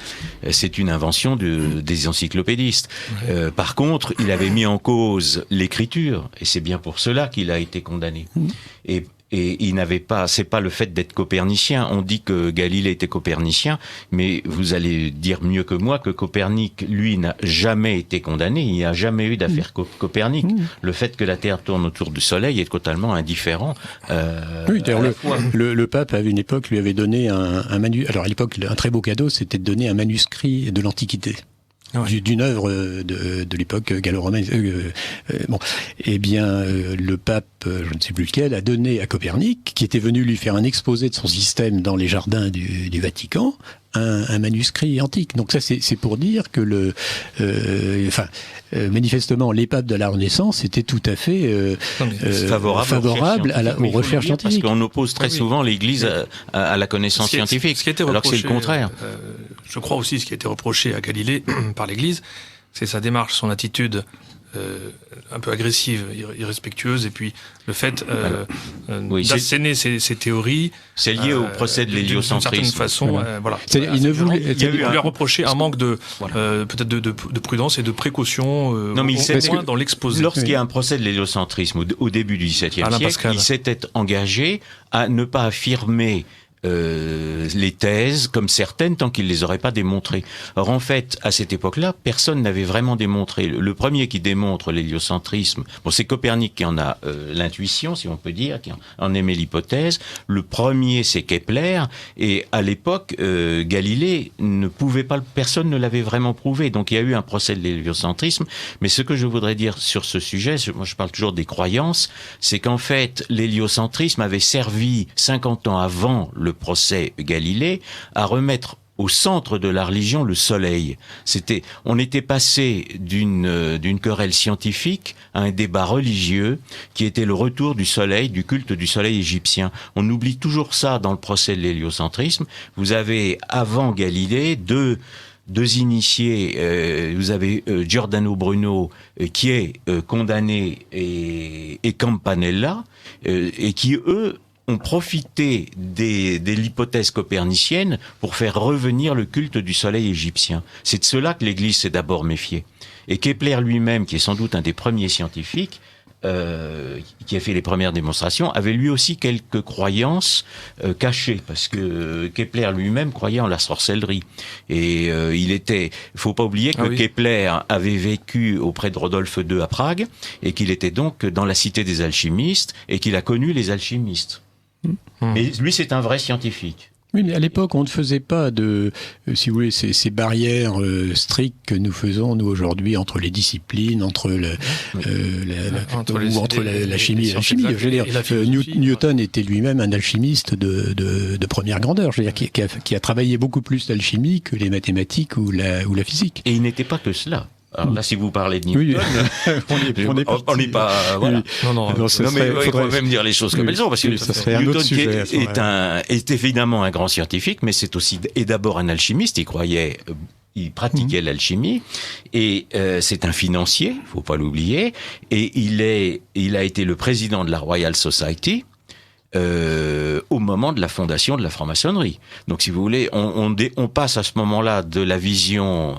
C'est une invention des encyclopédistes. Ouais. Par contre, il avait mis en cause l'écriture, et c'est bien pour cela qu'il a été condamné. Et il n'avait pas, c'est pas le fait d'être copernicien. On dit que Galilée était copernicien, mais vous allez dire mieux que moi que Copernic, lui, n'a jamais été condamné. Il n'y a jamais eu d'affaire Copernic. Le fait que la Terre tourne autour du Soleil est totalement indifférent. Oui, d'ailleurs, le pape, à une époque, lui avait donné un manuscrit. Alors, à l'époque, un très beau cadeau, c'était de donner un manuscrit de l'Antiquité. Ouais. D'une œuvre de l'époque gallo-romaine. Eh bien, le pape, je ne sais plus lequel, a donné à Copernic, qui était venu lui faire un exposé de son système dans les jardins du Vatican, un manuscrit antique. Donc ça, c'est pour dire que manifestement, les papes de la Renaissance étaient tout à fait favorables aux recherches scientifiques. Parce qu'on oppose très souvent l'Église à la connaissance scientifique, alors que c'est le contraire. Je crois aussi ce qui a été reproché à Galilée par l'Église, c'est sa démarche, son attitude un peu agressive, irrespectueuse, et puis le fait d'asséner ses théories. C'est lié au procès de l'héliocentrisme. D'une certaine façon, voilà. Il lui a reproché un manque peut-être de prudence et de précaution dans l'exposé. Lorsqu'il y a un procès de l'héliocentrisme au début du XVIIe siècle, il s'était engagé à ne pas affirmer les thèses comme certaines tant qu'il les aurait pas démontrées. Or en fait, à cette époque-là, personne n'avait vraiment démontré. Le premier qui démontre l'héliocentrisme, c'est Copernic qui en a l'intuition, si on peut dire, qui en émet l'hypothèse. Le premier, c'est Kepler, et à l'époque, Galilée ne pouvait pas, personne ne l'avait vraiment prouvé. Donc il y a eu un procès de l'héliocentrisme. Mais ce que je voudrais dire sur ce sujet, moi je parle toujours des croyances, c'est qu'en fait, l'héliocentrisme avait servi 50 ans avant le procès Galilée à remettre au centre de la religion le soleil. On était passé d'une querelle scientifique à un débat religieux qui était le retour du soleil, du culte du soleil égyptien. On oublie toujours ça dans le procès de l'héliocentrisme. Vous avez, avant Galilée, deux initiés, vous avez Giordano Bruno qui est condamné et Campanella et qui, eux, ont profité de l'hypothèse copernicienne pour faire revenir le culte du soleil égyptien. C'est de cela que l'Église s'est d'abord méfiée. Et Kepler lui-même, qui est sans doute un des premiers scientifiques, qui a fait les premières démonstrations, avait lui aussi quelques croyances cachées, parce que Kepler lui-même croyait en la sorcellerie. Et faut pas oublier que Kepler avait vécu auprès de Rodolphe II à Prague, et qu'il était donc dans la cité des alchimistes, et qu'il a connu les alchimistes. Mais lui, c'est un vrai scientifique. Oui, mais à l'époque, on ne faisait pas si vous voulez, ces barrières strictes que nous faisons, nous, aujourd'hui, entre les disciplines, entre la chimie et la chimie. Je veux dire, Newton était lui-même un alchimiste de première grandeur, je veux dire, qui a travaillé beaucoup plus l'alchimie que les mathématiques ou la physique. Et il n'était pas que cela. Alors là, si vous parlez de Newton, on n'est pas. Voilà. Non, mais il faut même dire les choses comme elles sont, parce que Newton est évidemment un grand scientifique, mais c'est aussi et d'abord un alchimiste. Il pratiquait l'alchimie, et c'est un financier, faut pas l'oublier, et il a été le président de la Royal Society. Au moment de la fondation de la franc-maçonnerie. Donc, si vous voulez, on passe à ce moment-là de la vision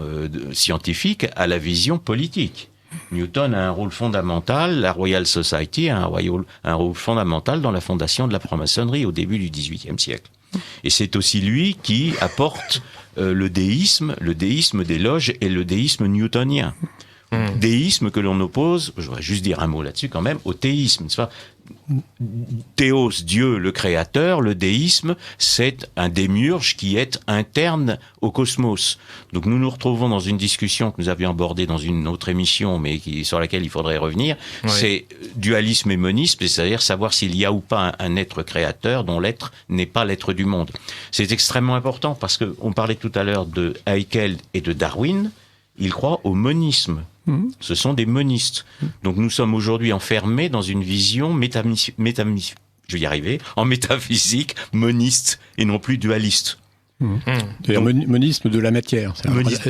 scientifique à la vision politique. Newton a un rôle fondamental, la Royal Society a un rôle fondamental dans la fondation de la franc-maçonnerie au début du XVIIIe siècle. Et c'est aussi lui qui apporte le déisme des loges et le déisme newtonien. Déisme que l'on oppose, je voudrais juste dire un mot là-dessus quand même, au théisme, n'est-ce pas ? Théos, Dieu, le créateur, le déisme, c'est un démiurge qui est interne au cosmos. Donc nous nous retrouvons dans une discussion que nous avions abordée dans une autre émission, mais sur laquelle il faudrait revenir. Oui. C'est dualisme et monisme, c'est-à-dire savoir s'il y a ou pas un être créateur dont l'être n'est pas l'être du monde. C'est extrêmement important parce que on parlait tout à l'heure de Haeckel et de Darwin. ils croient au monisme. Ce sont des monistes. Donc nous sommes aujourd'hui enfermés dans une vision je vais y arriver, en métaphysique moniste et non plus dualiste. C'est-à-dire monisme de la matière.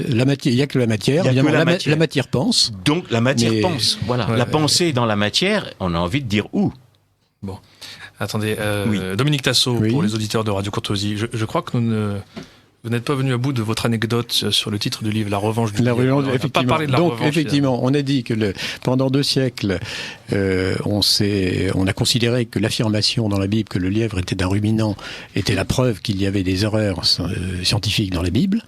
La matière, il n'y a que la matière. Évidemment, la matière pense. Donc la matière pense. Voilà. La pensée dans la matière, on a envie de dire où. Bon. Attendez, Dominique Tassot, pour les auditeurs de Radio Courtoisie, je crois que vous n'êtes pas venu à bout de votre anecdote sur le titre du livre, La revanche du lièvre. On n'a pas parlé de la revanche. Effectivement, on a dit que pendant 2 siècles, on a considéré que l'affirmation dans la Bible que le lièvre était un ruminant était la preuve qu'il y avait des erreurs scientifiques dans la Bible.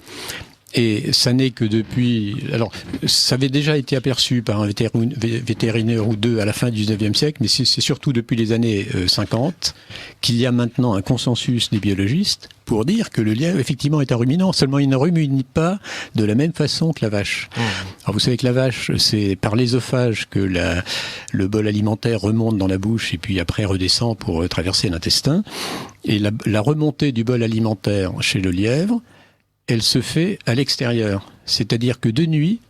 Et ça n'est que depuis... Alors, ça avait déjà été aperçu par un vétérinaire ou deux à la fin du 19e siècle, mais c'est surtout depuis les années 50 qu'il y a maintenant un consensus des biologistes pour dire que le lièvre, effectivement, est un ruminant. Seulement, il ne rumine pas de la même façon que la vache. Alors, vous savez que la vache, c'est par l'ésophage que le bol alimentaire remonte dans la bouche et puis après redescend pour traverser l'intestin. Et la remontée du bol alimentaire chez le lièvre, elle se fait à l'extérieur. C'est-à-dire que de nuit,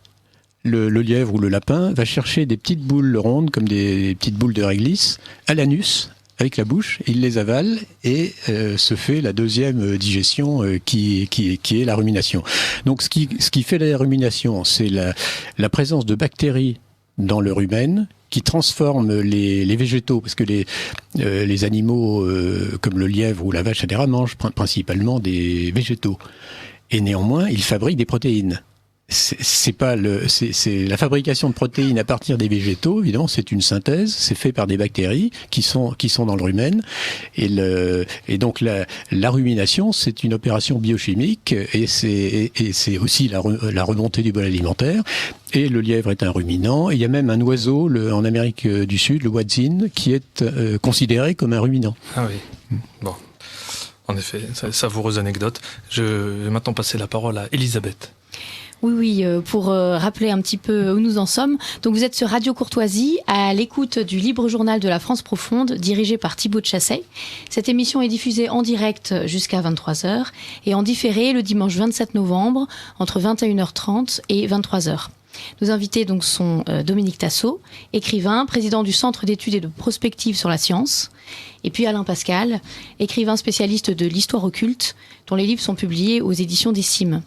le lièvre ou le lapin va chercher des petites boules rondes, comme des petites boules de réglisse, à l'anus, avec la bouche, il les avale et se fait la deuxième digestion qui est la rumination. Donc ce qui fait la rumination, c'est la présence de bactéries dans le rumen qui transforment les végétaux, parce que les animaux comme le lièvre ou la vache, etc., mangent principalement des végétaux. Et néanmoins, ils fabriquent des protéines. C'est la fabrication de protéines à partir des végétaux, évidemment, c'est une synthèse, c'est fait par des bactéries qui sont dans le rumen. Et donc la rumination, c'est une opération biochimique et c'est aussi la remontée du bol alimentaire. Et le lièvre est un ruminant. Et il y a même un oiseau en Amérique du Sud, le wadzin, qui est considéré comme un ruminant. Ah oui. Bon. En effet, savoureuse anecdote. Je vais maintenant passer la parole à Elisabeth. Oui, pour rappeler un petit peu où nous en sommes. Donc vous êtes sur Radio Courtoisie, à l'écoute du Libre Journal de la France Profonde, dirigé par Thibaut de Chassey. Cette émission est diffusée en direct jusqu'à 23h et en différé le dimanche 27 novembre, entre 21h30 et 23h. Nos invités donc sont Dominique Tassot, écrivain, président du Centre d'études et de prospective sur la science, et puis Alain Pascal, écrivain spécialiste de l'histoire occulte, dont les livres sont publiés aux éditions des Cimes.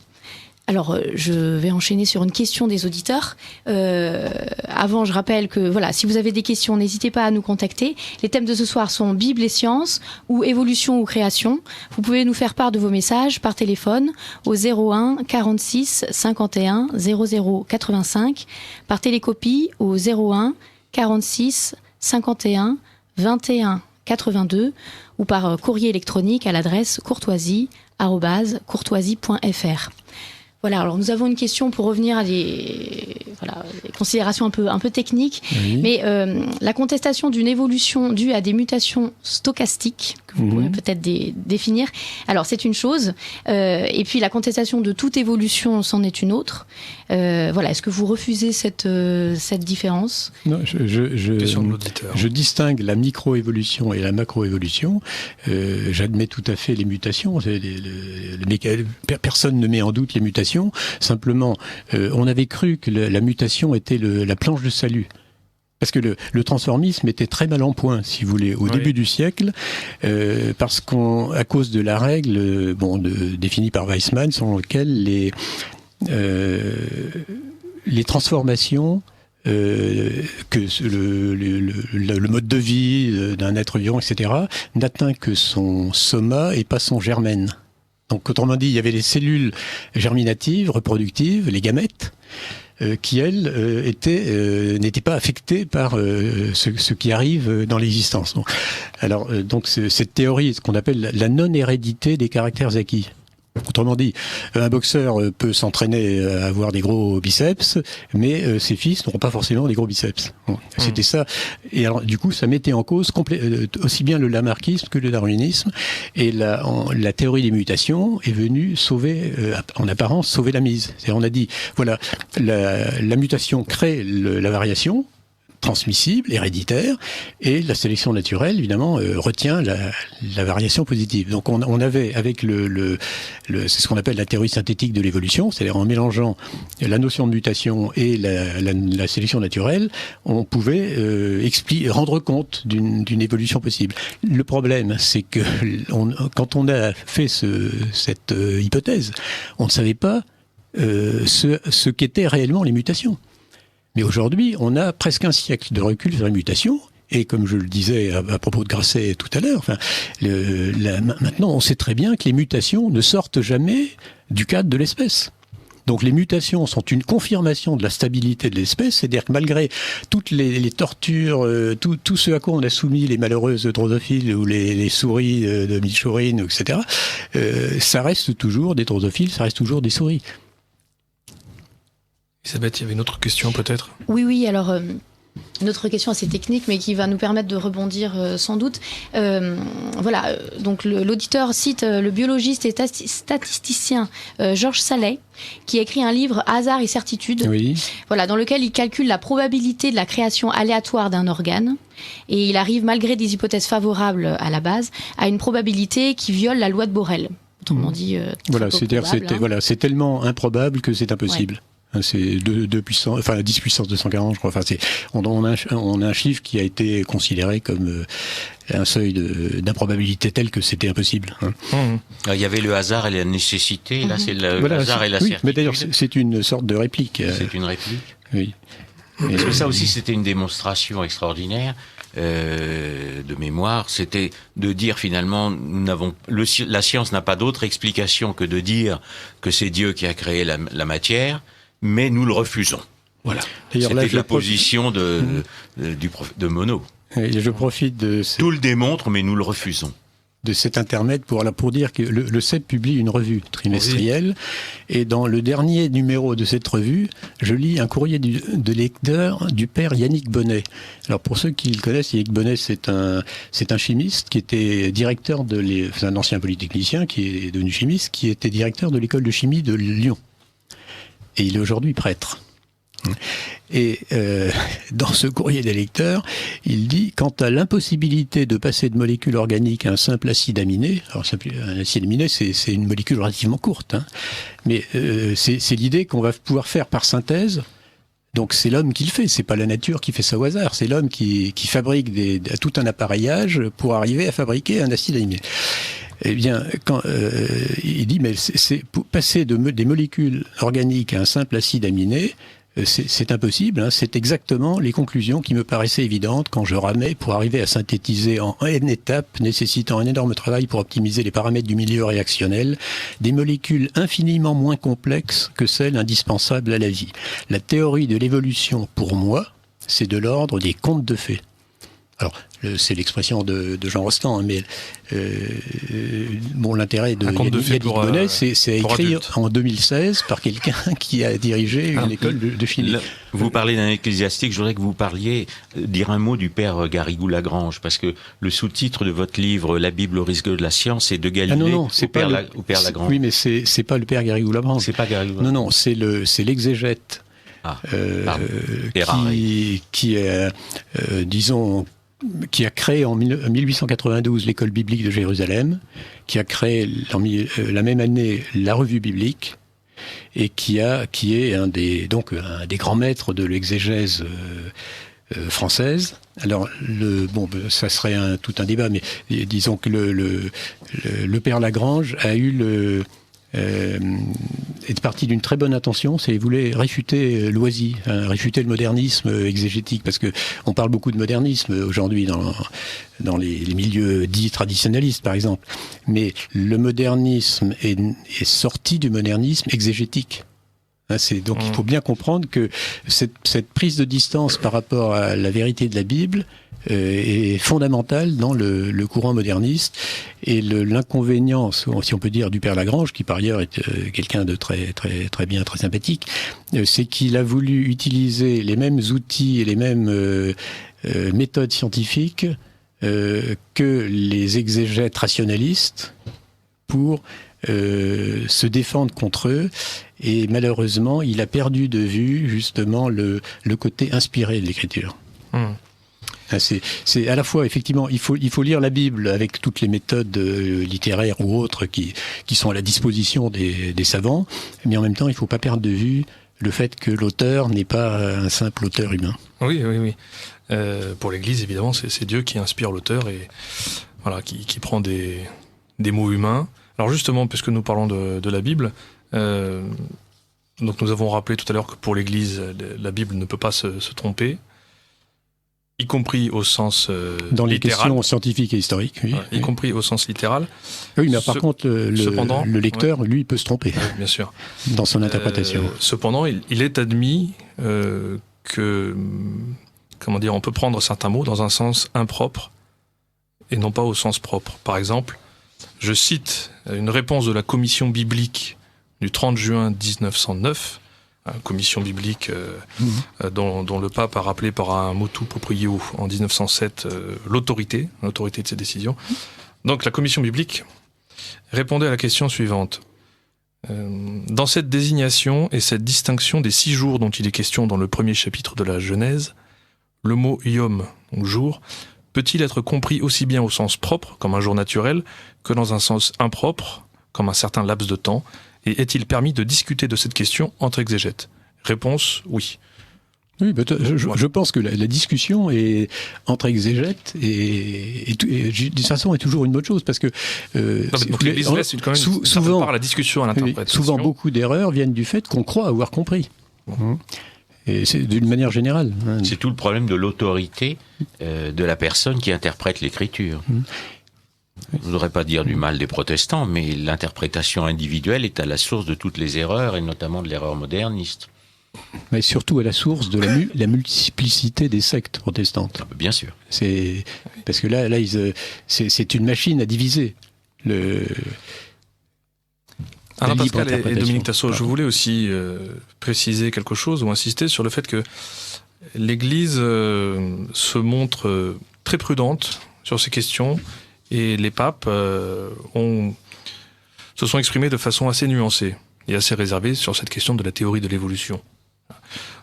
Alors, je vais enchaîner sur une question des auditeurs. Avant, je rappelle que voilà, si vous avez des questions, n'hésitez pas à nous contacter. Les thèmes de ce soir sont Bible et sciences, ou évolution ou création. Vous pouvez nous faire part de vos messages par téléphone au 01 46 51 00 85, par télécopie au 01 46 51 21 82 ou par courrier électronique à l'adresse courtoisie@courtoisie.fr. Voilà, alors nous avons une question pour revenir à des considérations un peu techniques, mais la contestation d'une évolution due à des mutations stochastiques, que vous pourrez peut-être définir, alors c'est une chose, et puis la contestation de toute évolution, c'en est une autre. Est-ce que vous refusez cette différence ? Non, je distingue la microévolution et la macroévolution. J'admets tout à fait les mutations. Personne ne met en doute les mutations. Simplement, on avait cru que la mutation était la planche de salut. Parce que le transformisme était très mal en point, si vous voulez, au début du siècle, parce à cause de la règle définie par Weissmann, selon laquelle les transformations que le mode de vie d'un être vivant, etc., n'atteint que son soma et pas son germène. Donc, autrement dit, il y avait les cellules germinatives, reproductives, les gamètes, qui, elles, n'étaient pas affectées par ce qui arrive dans l'existence. Donc, cette théorie, ce qu'on appelle la non-hérédité des caractères acquis. Autrement dit, un boxeur peut s'entraîner à avoir des gros biceps, mais ses fils n'auront pas forcément des gros biceps. C'était ça. Et alors, du coup, ça mettait en cause aussi bien le lamarckisme que le darwinisme. Et la théorie des mutations est venue sauver, en apparence, sauver la mise. C'est-à-dire, on a dit, voilà, la mutation crée la variation, transmissible, héréditaire, et la sélection naturelle, évidemment, retient la variation positive. Donc on avait, avec c'est ce qu'on appelle la théorie synthétique de l'évolution, c'est-à-dire en mélangeant la notion de mutation et la sélection naturelle, on pouvait rendre compte d'une évolution possible. Le problème, c'est que quand on a fait cette hypothèse, on ne savait pas ce qu'étaient réellement les mutations. Mais aujourd'hui, on a presque un siècle de recul sur les mutations, et comme je le disais à propos de Grasset tout à l'heure, maintenant on sait très bien que les mutations ne sortent jamais du cadre de l'espèce. Donc les mutations sont une confirmation de la stabilité de l'espèce, c'est-à-dire que malgré toutes les tortures, tout ce à quoi on a soumis les malheureuses drosophiles ou les souris de Michourine, etc., ça reste toujours des drosophiles, ça reste toujours des souris. Elisabeth, il y avait une autre question peut-être ? Oui, alors une autre question assez technique, mais qui va nous permettre de rebondir sans doute. Donc l'auditeur cite le biologiste et statisticien Georges Sallet, qui a écrit un livre « Hasard et certitude », dans lequel il calcule la probabilité de la création aléatoire d'un organe. Et il arrive, malgré des hypothèses favorables à la base, à une probabilité qui viole la loi de Borel. Autrement dit, c'est tellement improbable que c'est impossible. C'est 10 puissance 240, je crois. Enfin, on a un chiffre qui a été considéré comme un seuil d'improbabilité tel que c'était impossible. Il y avait le hasard et la nécessité. Là, c'est le hasard et la certitude. Mais d'ailleurs, c'est une sorte de réplique. C'est une réplique. Oui. Parce que ça aussi, c'était une démonstration extraordinaire de mémoire. C'était de dire finalement, la science n'a pas d'autre explication que de dire que c'est Dieu qui a créé la matière. Mais nous le refusons. Voilà. C'était la position de Monod. Et je profite de... Tout le démontre, mais nous le refusons. De cet intermède pour dire que le CEP publie une revue trimestrielle, et dans le dernier numéro de cette revue, je lis un courrier de lecteur du père Yannick Bonnet. Alors pour ceux qui le connaissent, Yannick Bonnet, c'est un chimiste qui était directeur c'est un ancien polytechnicien qui est devenu chimiste, qui était directeur de l'école de chimie de Lyon. Et il est aujourd'hui prêtre. Et dans ce courrier des lecteurs, il dit, quant à l'impossibilité de passer de molécules organiques à un simple acide aminé, alors un acide aminé c'est une molécule relativement courte, mais c'est l'idée qu'on va pouvoir faire par synthèse. Donc c'est l'homme qui le fait, c'est pas la nature qui fait ça au hasard, c'est l'homme qui fabrique tout un appareillage pour arriver à fabriquer un acide aminé. Eh bien, il dit, mais c'est pour passer des molécules organiques à un simple acide aminé, c'est impossible. C'est exactement les conclusions qui me paraissaient évidentes quand je ramais pour arriver à synthétiser en N étapes, nécessitant un énorme travail pour optimiser les paramètres du milieu réactionnel, des molécules infiniment moins complexes que celles indispensables à la vie. La théorie de l'évolution, pour moi, c'est de l'ordre des contes de fées. Alors, c'est l'expression de Jean Rostand, mais l'intérêt de Yannick Bonnet, c'est écrit en 2016 par quelqu'un qui a dirigé une école de chimie. Vous parlez d'un ecclésiastique, je voudrais que vous dire un mot du père Garrigou-Lagrange, parce que le sous-titre de votre livre, La Bible au risque de la science, c'est de Galilée au père Lagrange. Oui, mais c'est pas le père Garrigou-Lagrange. C'est pas Garrigou-Lagrange. Non, c'est l'exégète qui a créé en 1892 l'école biblique de Jérusalem, qui a créé la même année la revue biblique, et qui est un des grands maîtres de l'exégèse française. Alors ça serait tout un débat, mais disons que le père Lagrange a eu est parti d'une très bonne intention, c'est qu'il voulait réfuter Loisy, réfuter le modernisme exégétique, parce que on parle beaucoup de modernisme aujourd'hui dans les milieux dits traditionnalistes, par exemple. Mais le modernisme est sorti du modernisme exégétique. Donc il faut bien comprendre que cette prise de distance par rapport à la vérité de la Bible est fondamentale dans le courant moderniste, et l'inconvénient, si on peut dire, du père Lagrange, qui par ailleurs est quelqu'un de très très très bien, très sympathique, c'est qu'il a voulu utiliser les mêmes outils et les mêmes méthodes scientifiques que les exégètes rationalistes pour se défendre contre eux, et malheureusement il a perdu de vue justement le côté inspiré de l'écriture. C'est à la fois, effectivement, il faut lire la Bible avec toutes les méthodes littéraires ou autres qui sont à la disposition des savants, mais en même temps, il ne faut pas perdre de vue le fait que l'auteur n'est pas un simple auteur humain. Oui. Pour l'Église, évidemment, c'est Dieu qui inspire l'auteur et voilà, qui prend des mots humains. Alors justement, puisque nous parlons de la Bible, donc nous avons rappelé tout à l'heure que pour l'Église, la Bible ne peut pas se tromper, y compris au sens dans les littéral. Questions scientifiques et historiques, oui. Voilà, y compris au sens littéral. Oui, mais par contre, le lecteur, lui, peut se tromper. Oui, bien sûr. Dans son interprétation. Cependant, il est admis que, comment dire, on peut prendre certains mots dans un sens impropre et non pas au sens propre. Par exemple, je cite une réponse de la commission biblique du 30 juin 1909, commission biblique dont le pape a rappelé par un motu proprio en 1907 l'autorité de ses décisions. Donc la commission biblique répondait à la question suivante. Dans cette désignation et cette distinction des 6 jours dont il est question dans le premier chapitre de la Genèse, le mot yom, donc jour, peut-il être compris aussi bien au sens propre, comme un jour naturel, que dans un sens impropre, comme un certain laps de temps? Et est-il permis de discuter de cette question entre exégètes? Réponse, oui. Oui, je pense que la discussion entre exégètes et de toute façon est toujours une bonne chose parce que souvent par la discussion à l'interprétation. Souvent beaucoup d'erreurs viennent du fait qu'on croit avoir compris. Et c'est d'une manière générale. C'est tout le problème de l'autorité de la personne qui interprète l'écriture. Je ne voudrais pas dire du mal des protestants, mais l'interprétation individuelle est à la source de toutes les erreurs, et notamment de l'erreur moderniste. Mais surtout à la source de la multiplicité des sectes protestantes. Bien sûr. Parce que là c'est une machine à diviser. Alors Pascal et Dominique Tassot, je voulais aussi préciser quelque chose ou insister sur le fait que l'Église se montre très prudente sur ces questions. Et les papes se sont exprimés de façon assez nuancée et assez réservée sur cette question de la théorie de l'évolution.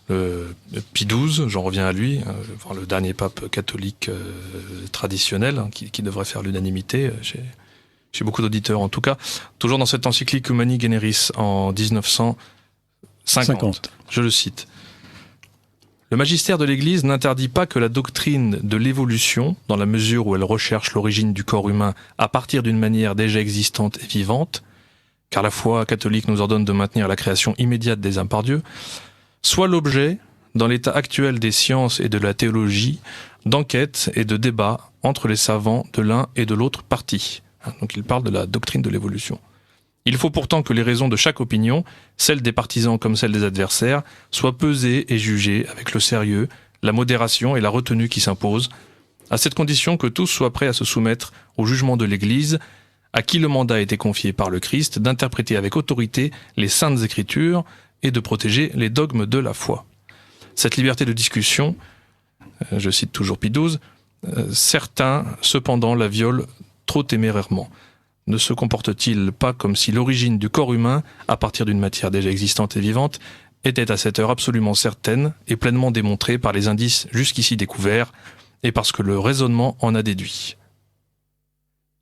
Pie XII, j'en reviens à lui, le dernier pape catholique traditionnel, qui devrait faire l'unanimité chez beaucoup d'auditeurs en tout cas, toujours dans cette encyclique Humani Generis en 1950. Je le cite. Le magistère de l'Église n'interdit pas que la doctrine de l'évolution, dans la mesure où elle recherche l'origine du corps humain à partir d'une manière déjà existante et vivante, car la foi catholique nous ordonne de maintenir la création immédiate des âmes par Dieu, soit l'objet, dans l'état actuel des sciences et de la théologie, d'enquêtes et de débats entre les savants de l'un et de l'autre parti. Donc il parle de la doctrine de l'évolution. Il faut pourtant que les raisons de chaque opinion, celles des partisans comme celles des adversaires, soient pesées et jugées avec le sérieux, la modération et la retenue qui s'imposent, à cette condition que tous soient prêts à se soumettre au jugement de l'Église, à qui le mandat a été confié par le Christ d'interpréter avec autorité les saintes Écritures et de protéger les dogmes de la foi. Cette liberté de discussion, je cite toujours Pie XII, certains cependant la violent trop témérairement. Ne se comporte-t-il pas comme si l'origine du corps humain, à partir d'une matière déjà existante et vivante, était à cette heure absolument certaine et pleinement démontrée par les indices jusqu'ici découverts et parce que le raisonnement en a déduit?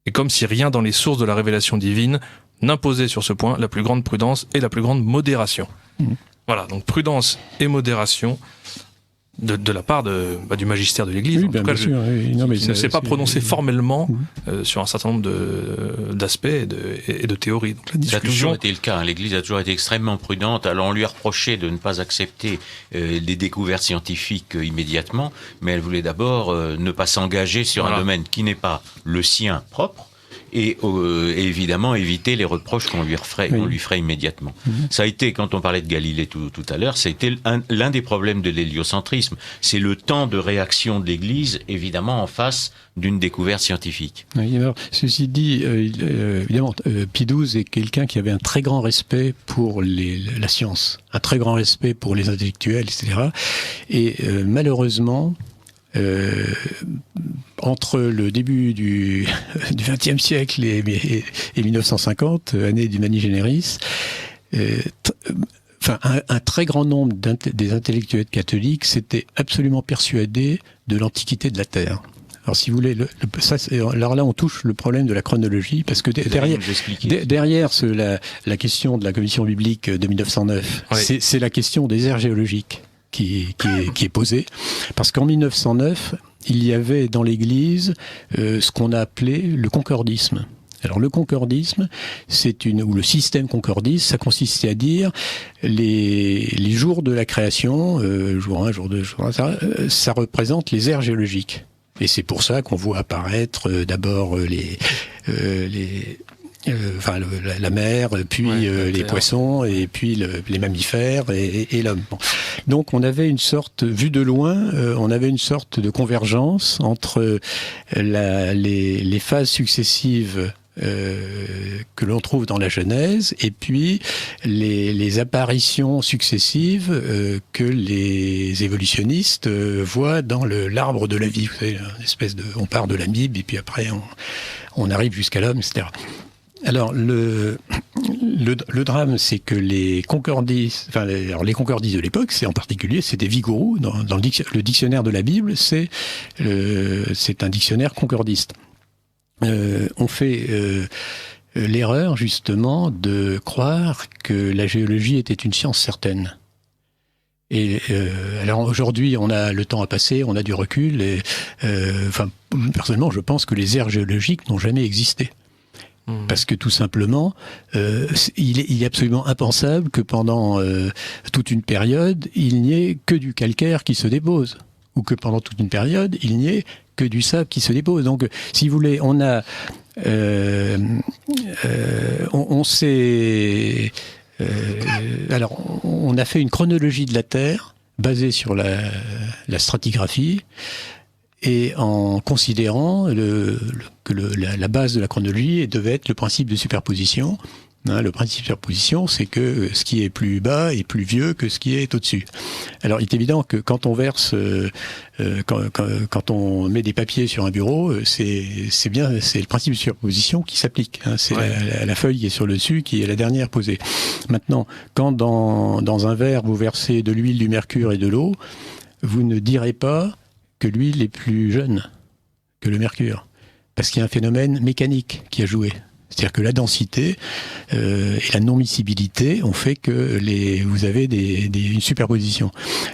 Et comme si rien dans les sources de la révélation divine n'imposait sur ce point la plus grande prudence et la plus grande modération. Voilà, donc prudence et modération de la part du magistère de l'Église, oui, en tout cas, sûr, oui. Non, mais qui ne s'est pas prononcé formellement sur un certain nombre d'aspects et de théories. Donc, la discussion... Ça a toujours été le cas. L'Église a toujours été extrêmement prudente. Alors on lui a reproché de ne pas accepter les découvertes scientifiques immédiatement, mais elle voulait d'abord ne pas s'engager sur un domaine qui n'est pas le sien propre, et évidemment éviter les reproches qu'on lui ferait immédiatement. Ça a été, quand on parlait de Galilée tout à l'heure, ça a été l'un des problèmes de l'héliocentrisme. C'est le temps de réaction de l'Église, évidemment, en face d'une découverte scientifique. Oui, alors, ceci dit, évidemment, Pie XII est quelqu'un qui avait un très grand respect pour la science, un très grand respect pour les intellectuels, etc. Et malheureusement... entre le début du XXe siècle et 1950, année du Humani Generis, enfin, un très grand nombre des intellectuels catholiques s'étaient absolument persuadés de l'antiquité de la Terre. Alors, si vous voulez, alors là, on touche le problème de la chronologie, parce que derrière la question de la commission biblique de 1909, oui. c'est la question des aires géologiques qui est posée, parce qu'en 1909, il y avait dans l'Église ce qu'on a appelé le concordisme. Alors le concordisme, ou le système concordiste, ça consistait à dire les jours de la création, jour 1, jour 2, jour 1, ça représente les aires géologiques. Et c'est pour ça qu'on voit apparaître d'abord la mer, puis les poissons, et puis les mammifères et l'homme. Bon. Donc on avait une sorte, vu de loin, on avait une sorte de convergence entre les phases successives que l'on trouve dans la Genèse, et puis les apparitions successives que les évolutionnistes voient dans l'arbre de la vie. Vous savez, une espèce on part de la Bible, et puis après on arrive jusqu'à l'homme, etc. Alors le drame, c'est que les concordistes, les concordistes de l'époque, c'est en particulier, c'était Vigouroux, dans le dictionnaire de la Bible, c'est un dictionnaire concordiste. On fait l'erreur justement de croire que la géologie était une science certaine. Et alors aujourd'hui, on a le temps à passer, on a du recul. Et, personnellement, je pense que les aires géologiques n'ont jamais existé. Parce que tout simplement, il est absolument impensable que pendant toute une période, il n'y ait que du calcaire qui se dépose, ou que pendant toute une période, il n'y ait que du sable qui se dépose. Donc, si vous voulez, on a, on s'est, alors, on a fait une chronologie de la Terre basée sur la stratigraphie, et en considérant que la base de la chronologie devait être le principe de superposition. Le principe de superposition, c'est que ce qui est plus bas est plus vieux que ce qui est au-dessus. Alors, il est évident que quand on verse, quand on met des papiers sur un bureau, c'est le principe de superposition qui s'applique. C'est la feuille qui est sur le dessus qui est la dernière posée. Maintenant, quand dans un verre vous versez de l'huile, du mercure et de l'eau, vous ne direz pas que l'huile est plus jeune que le mercure, parce qu'il y a un phénomène mécanique qui a joué. C'est-à-dire que la densité et la non-miscibilité ont fait que vous avez une superposition.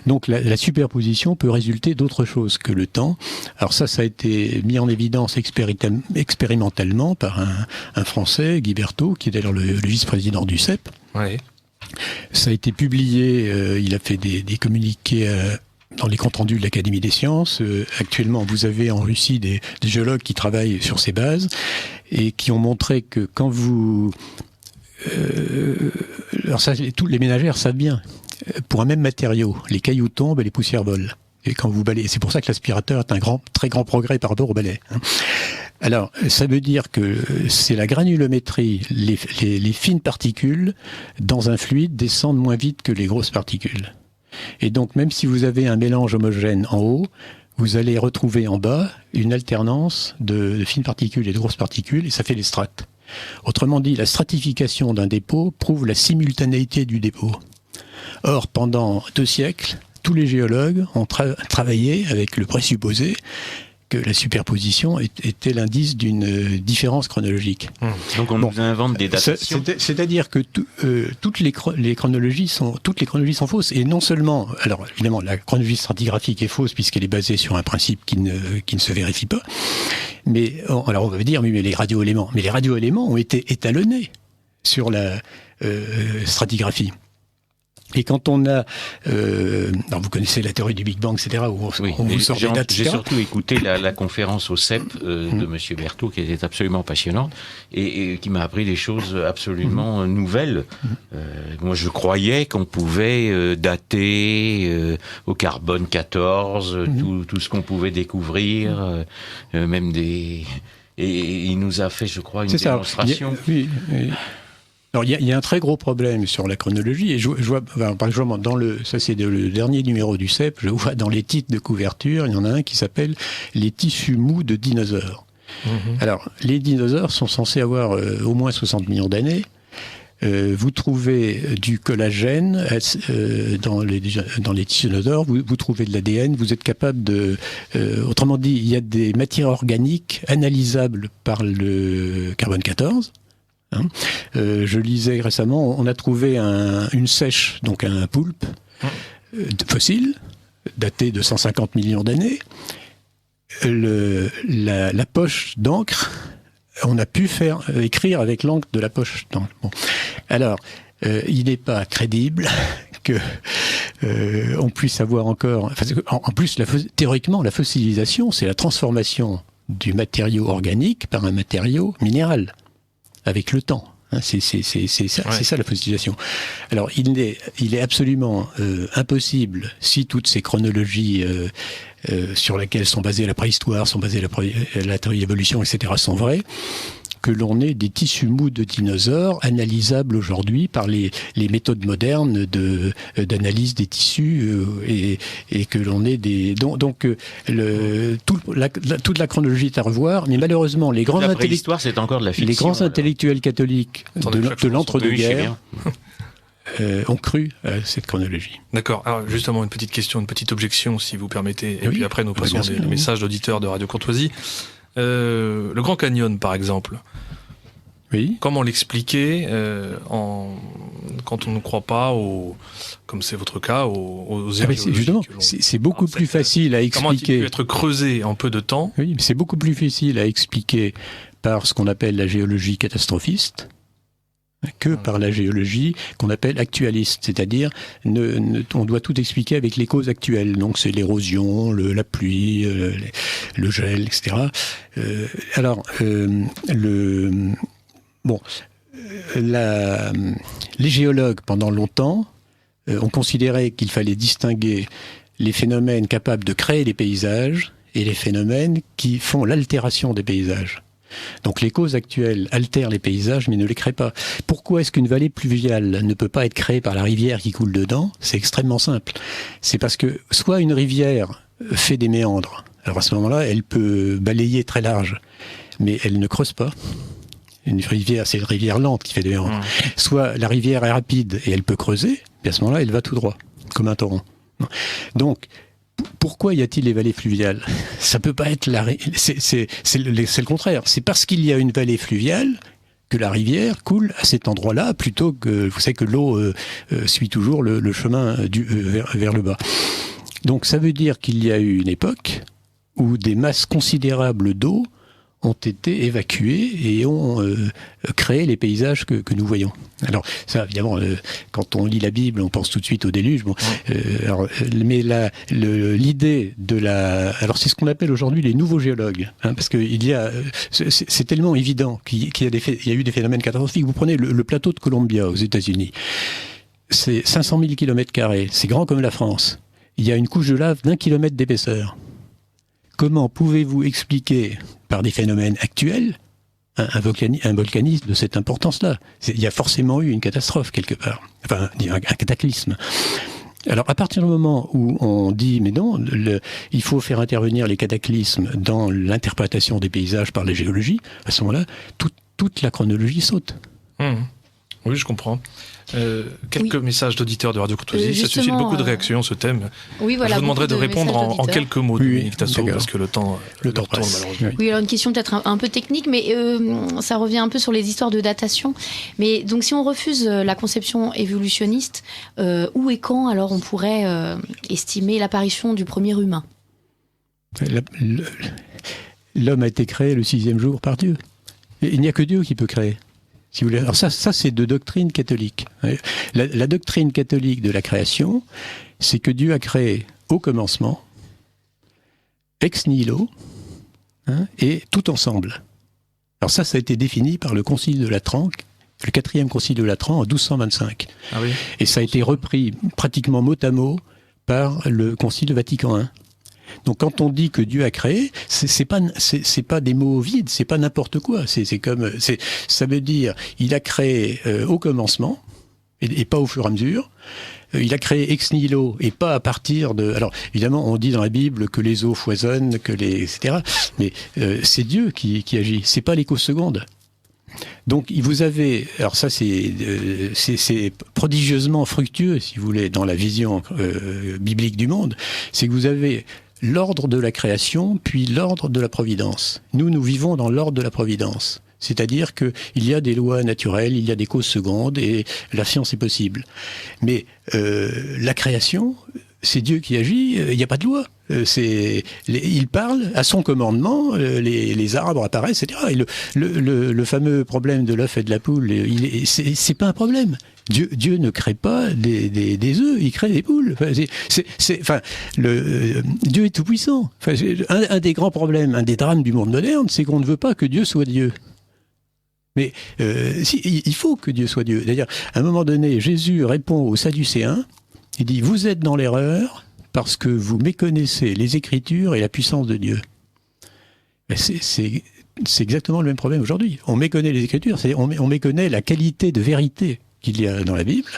Donc la superposition peut résulter d'autre chose que le temps. Alors ça a été mis en évidence expérimentalement par un Français, Guy Berthaud, qui est d'ailleurs le vice-président du CEP. Ouais. Ça a été publié, il a fait des communiqués dans les comptes rendus de l'Académie des sciences. Actuellement, vous avez en Russie des géologues qui travaillent sur ces bases et qui ont montré que quand vous... alors ça, tous les ménagères savent bien. Pour un même matériau, les cailloux tombent et les poussières volent. Et quand vous balayez, c'est pour ça que l'aspirateur est un très grand progrès par rapport au balai. Alors, ça veut dire que c'est la granulométrie, les fines particules dans un fluide descendent moins vite que les grosses particules. Et donc, même si vous avez un mélange homogène en haut, vous allez retrouver en bas une alternance de fines particules et de grosses particules, et ça fait les strates. Autrement dit, la stratification d'un dépôt prouve la simultanéité du dépôt. Or, pendant 2 siècles, tous les géologues ont travaillé avec le présupposé que la superposition était l'indice d'une différence chronologique. Donc on nous invente des datations. C'est-à-dire que toutes les chronologies sont fausses, et non seulement, alors évidemment la chronologie stratigraphique est fausse puisqu'elle est basée sur un principe qui ne se vérifie pas. Mais alors on va dire mais les radioéléments ont été étalonnés sur la stratigraphie. Et quand on a... alors vous connaissez la théorie du Big Bang, etc., où on vous sort des dates. J'ai surtout écouté la conférence au CEP de Monsieur Berthaud, qui était absolument passionnante, et qui m'a appris des choses absolument nouvelles. Moi, je croyais qu'on pouvait dater au carbone 14, tout ce qu'on pouvait découvrir, même des... Et il nous a fait, je crois, une démonstration. Oui. Alors, il y a un très gros problème sur la chronologie, et je vois, par exemple, ça c'est le dernier numéro du CEP, je vois dans les titres de couverture, il y en a un qui s'appelle « Les tissus mous de dinosaures ». Alors, les dinosaures sont censés avoir au moins 60 millions d'années. vous trouvez du collagène dans les titanosaures, vous trouvez de l'ADN, vous êtes capable de... autrement dit, il y a des matières organiques analysables par le carbone 14. Hein. Je lisais récemment, on a trouvé une sèche, donc un poulpe fossile, daté de 150 millions d'années. La poche d'encre, on a pu écrire avec l'encre de la poche d'encre. Bon. Alors, il n'est pas crédible que on puisse avoir encore... En plus, théoriquement, la fossilisation, c'est la transformation du matériau organique par un matériau minéral, avec le temps. C'est ça la fossilisation. Alors, il est absolument impossible, si toutes ces chronologies sur lesquelles sont basées la préhistoire, sont basées la théorie d'évolution, etc., sont vraies, que l'on ait des tissus mous de dinosaures analysables aujourd'hui par les méthodes modernes d'analyse des tissus et que l'on ait des... Donc toute la chronologie est à revoir, mais malheureusement, les grands c'est encore de la fiction, les grands intellectuels catholiques de l'entre-deux-guerres ont cru à cette chronologie. D'accord. Alors justement, une petite question, une petite objection, si vous permettez, et puis après nous passons les messages d'auditeurs de Radio Courtoisie. Le Grand Canyon, par exemple. Oui. Comment l'expliquer quand on ne croit pas, comme c'est votre cas, aux éryologies? Justement, c'est beaucoup plus facile à expliquer. Comment il peut être creusé en peu de temps? Oui, mais c'est beaucoup plus facile à expliquer par ce qu'on appelle la géologie catastrophiste que par la géologie qu'on appelle actualiste, c'est-à-dire on doit tout expliquer avec les causes actuelles, donc c'est l'érosion, la pluie, le gel, etc. Les géologues pendant longtemps ont considéré qu'il fallait distinguer les phénomènes capables de créer des paysages et les phénomènes qui font l'altération des paysages. Donc les causes actuelles altèrent les paysages mais ne les créent pas. Pourquoi est-ce qu'une vallée pluviale ne peut pas être créée par la rivière qui coule dedans? C'est extrêmement simple. C'est parce que soit une rivière fait des méandres, alors à ce moment-là elle peut balayer très large, mais elle ne creuse pas. Une rivière, c'est une rivière lente qui fait des méandres. Soit la rivière est rapide et elle peut creuser, et à ce moment-là elle va tout droit, comme un torrent. Donc pourquoi y a-t-il les vallées fluviales? Ça peut pas être c'est le contraire. C'est parce qu'il y a une vallée fluviale que la rivière coule à cet endroit-là, plutôt que vous savez que l'eau suit toujours le chemin vers le bas. Donc ça veut dire qu'il y a eu une époque où des masses considérables d'eau ont été évacués et ont créé les paysages que nous voyons. Alors ça, évidemment, quand on lit la Bible, on pense tout de suite au déluge. Bon, mais l'idée de la... Alors c'est ce qu'on appelle aujourd'hui les nouveaux géologues, hein, parce que c'est tellement évident qu'il y a eu des phénomènes catastrophiques. Vous prenez le plateau de Columbia aux États-Unis, c'est 500 000 km², c'est grand comme la France. Il y a une couche de lave d'1 kilomètre d'épaisseur. Comment pouvez-vous expliquer par des phénomènes actuels un volcanisme de cette importance-là? Il y a forcément eu une catastrophe quelque part, enfin un cataclysme. Alors à partir du moment où on dit mais non, il faut faire intervenir les cataclysmes dans l'interprétation des paysages par la géologie, à ce moment-là, toute la chronologie saute. Oui, je comprends. Quelques messages d'auditeurs de Radio Courtoisie, ça suscite beaucoup de réactions, ce thème. Oui, voilà, je vous demanderai de répondre en quelques mots, Dominique Tasso, parce que le temps passe, malheureusement. Oui, alors une question peut-être un peu technique, mais ça revient un peu sur les histoires de datation. Mais donc si on refuse la conception évolutionniste, où et quand alors on pourrait estimer l'apparition du premier humain? L'homme a été créé le 6e jour par Dieu. Il n'y a que Dieu qui peut créer. Si vous voulez. Alors ça c'est de doctrine catholique. La doctrine catholique de la création, c'est que Dieu a créé au commencement, ex nihilo, et tout ensemble. Alors ça a été défini par le Concile de Latran, le 4e Concile de Latran en 1225. Ah oui. Et ça a été repris pratiquement mot à mot par le Concile de Vatican I. Donc quand on dit que Dieu a créé, c'est pas des mots vides, c'est pas n'importe quoi. Ça veut dire il a créé au commencement et pas au fur et à mesure. Il a créé ex nihilo et pas à partir de... Alors évidemment on dit dans la Bible que les eaux foisonnent, etc. Mais c'est Dieu qui agit, c'est pas les causes secondes. Donc vous avez, alors ça c'est prodigieusement fructueux, si vous voulez, dans la vision biblique du monde, c'est que vous avez l'ordre de la création, puis l'ordre de la providence. Nous vivons dans l'ordre de la providence. C'est-à-dire qu'il y a des lois naturelles, il y a des causes secondes, et la science est possible. Mais la création, c'est Dieu qui agit, il n'y a pas de loi. Il parle à son commandement, les arbres apparaissent, etc. Et le fameux problème de l'œuf et de la poule, c'est pas un problème. Dieu ne crée pas des œufs, il crée des poules. Dieu est tout puissant. Un des grands problèmes, un des drames du monde moderne, c'est qu'on ne veut pas que Dieu soit Dieu. Mais il faut que Dieu soit Dieu. D'ailleurs, à un moment donné, Jésus répond aux Sadducéens, il dit « Vous êtes dans l'erreur parce que vous méconnaissez les Écritures et la puissance de Dieu. » C'est exactement le même problème aujourd'hui. On méconnaît les Écritures, c'est-à-dire on méconnaît la qualité de vérité qu'il y a dans la Bible,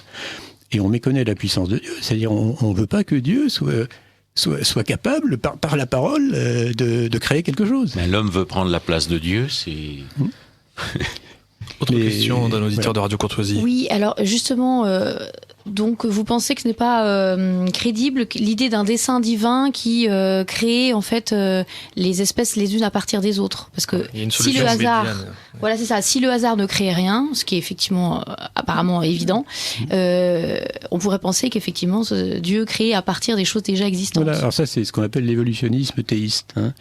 et on méconnaît la puissance de Dieu. C'est-à-dire on ne veut pas que Dieu soit capable, par la parole, de créer quelque chose. Mais l'homme veut prendre la place de Dieu, c'est... Autre question d'un auditeur de Radio Courtoisie. Oui, alors justement, donc vous pensez que ce n'est pas crédible l'idée d'un dessein divin qui crée en fait les espèces les unes à partir des autres, parce que si le hasard, voilà c'est ça, si le hasard ne crée rien, ce qui est effectivement apparemment évident, on pourrait penser qu'effectivement Dieu crée à partir des choses déjà existantes. Voilà, alors ça c'est ce qu'on appelle l'évolutionnisme théiste. Hein.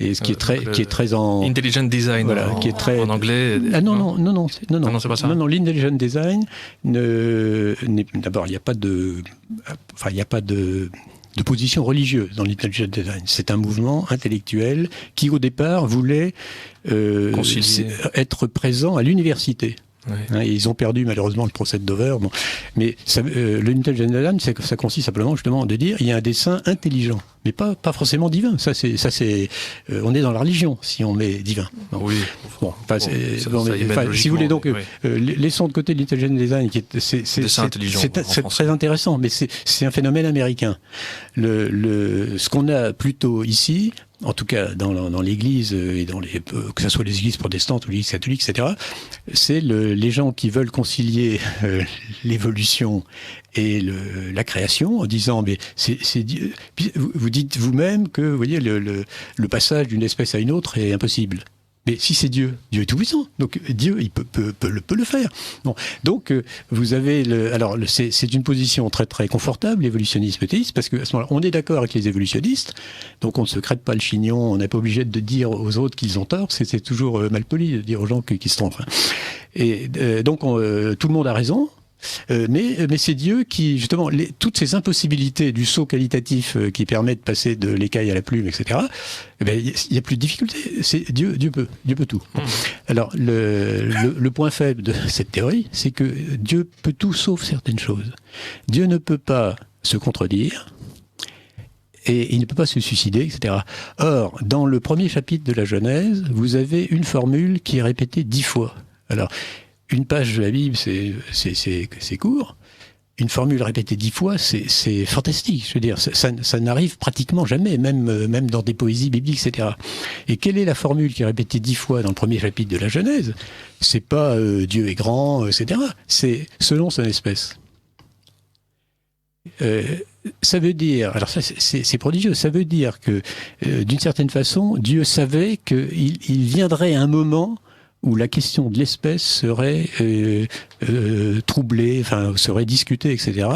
Et ce qui est très en intelligent design, voilà, qui est très en anglais. Ah non, c'est pas ça. Non, l'intelligent design d'abord il n'y a pas de position religieuse dans l'intelligent design. C'est un mouvement intellectuel qui au départ voulait être présent à l'université. Ouais. Hein, ils ont perdu malheureusement le procès de Dover. Bon. Mais l'intelligent design, ça consiste simplement justement de dire il y a un dessein intelligent, mais pas forcément divin. On est dans la religion si on met divin. Non. Oui. Si vous voulez donc, laissons de côté l'intelligent design, qui est c'est très intéressant, mais c'est un phénomène américain. Ce qu'on a plutôt ici, en tout cas dans l'Église et que ce soit les Églises protestantes ou l'Église catholique, etc., c'est les gens qui veulent concilier l'évolution et la création en disant mais c'est Dieu. Vous dites vous-même que vous voyez le passage d'une espèce à une autre est impossible. Mais si c'est Dieu est tout puissant. Donc Dieu, il peut le faire. Bon. Donc vous avez c'est une position très très confortable, l'évolutionnisme théiste, parce qu'à ce moment-là, on est d'accord avec les évolutionnistes, donc on ne se crête pas le chignon, on n'est pas obligé de dire aux autres qu'ils ont tort, c'est toujours mal poli de dire aux gens qu'ils se trompent. Et donc tout le monde a raison. Mais c'est Dieu qui, justement, toutes ces impossibilités du saut qualitatif qui permet de passer de l'écaille à la plume, etc., il n'y a plus de difficulté. Dieu peut tout. Alors, le point faible de cette théorie, c'est que Dieu peut tout sauf certaines choses. Dieu ne peut pas se contredire, et il ne peut pas se suicider, etc. Or, dans le premier chapitre de la Genèse, vous avez une formule qui est répétée 10 fois. Alors, une page de la Bible, c'est court. Une formule répétée 10 fois, c'est fantastique. Je veux dire, ça n'arrive pratiquement jamais, même dans des poésies bibliques, etc. Et quelle est la formule qui est répétée 10 fois dans le premier chapitre de la Genèse? C'est pas Dieu est grand, etc. C'est selon son espèce. Ça veut dire, alors ça c'est prodigieux, ça veut dire que d'une certaine façon, Dieu savait qu'il viendrait un moment où la question de l'espèce serait troublée, enfin serait discutée, etc.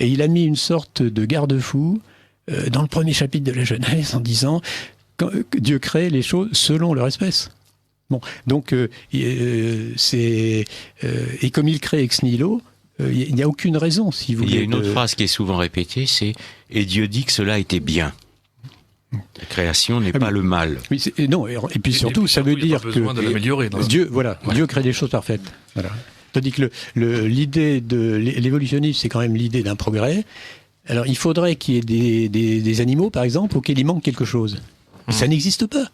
Et il a mis une sorte de garde-fou dans le premier chapitre de la Genèse en disant que Dieu crée les choses selon leur espèce. Bon, donc et comme il crée ex nihilo, il n'y a aucune raison, si vous voulez. Il y a une autre phrase qui est souvent répétée, c'est « Et Dieu dit que cela était bien ». La création n'est pas le mal. Oui, non, et puis surtout, ça veut dire que Dieu crée des choses parfaites. Voilà. Tandis que l'idée de l'évolutionnisme, c'est quand même l'idée d'un progrès. Alors, il faudrait qu'il y ait des animaux, par exemple, auxquels il manque quelque chose. Ça n'existe pas.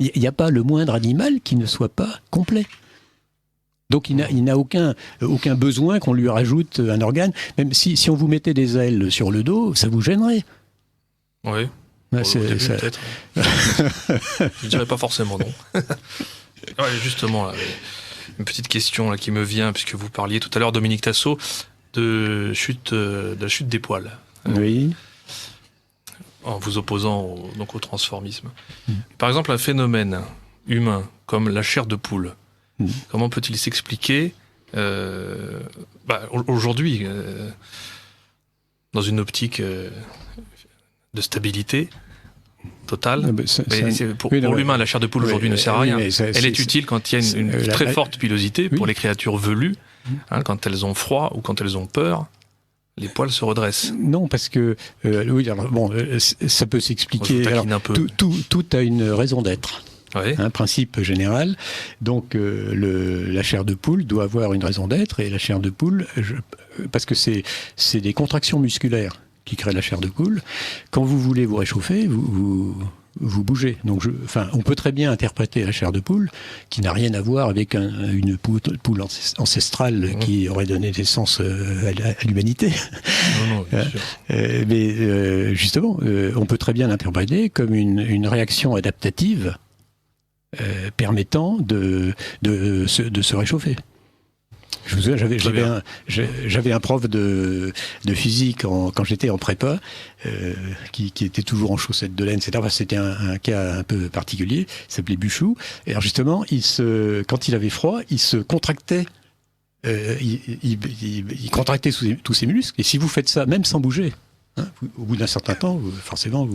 Il n'y a pas le moindre animal qui ne soit pas complet. Donc il n'a aucun besoin qu'on lui rajoute un organe. Même si on vous mettait des ailes sur le dos, ça vous gênerait. Oui. Peut-être. Je dirais pas forcément non. Ouais, justement, là, une petite question là, qui me vient, puisque vous parliez tout à l'heure, Dominique Tassot, de la chute des poils. Oui. En vous opposant donc au transformisme. Par exemple, un phénomène humain comme la chair de poule, comment peut-il s'expliquer aujourd'hui dans une optique de stabilité totale? Pour l'humain, la chair de poule aujourd'hui ne sert à rien. Elle est utile quand il y a une très forte pilosité pour les créatures velues, quand elles ont froid ou quand elles ont peur. Les poils se redressent. Non, parce que ça peut s'expliquer. Tout a une raison d'être. Ouais. Un principe général. Donc la chair de poule doit avoir une raison d'être, et la chair de poule, parce que c'est des contractions musculaires qui créent la chair de poule. Quand vous voulez vous réchauffer, vous bougez. Donc, on peut très bien interpréter la chair de poule, qui n'a rien à voir avec une poule ancestrale qui aurait donné naissance à l'humanité. Non, bien sûr. Mais justement, on peut très bien l'interpréter comme une réaction adaptative permettant de se réchauffer. Je vous souviens, j'avais un prof de physique quand j'étais en prépa, qui était toujours en chaussettes de laine, etc. Enfin, c'était un cas un peu particulier. Il s'appelait Buchou. Et alors justement, quand il avait froid, il se contractait. Il contractait tous ses muscles. Et si vous faites ça, même sans bouger, au bout d'un certain temps, forcément,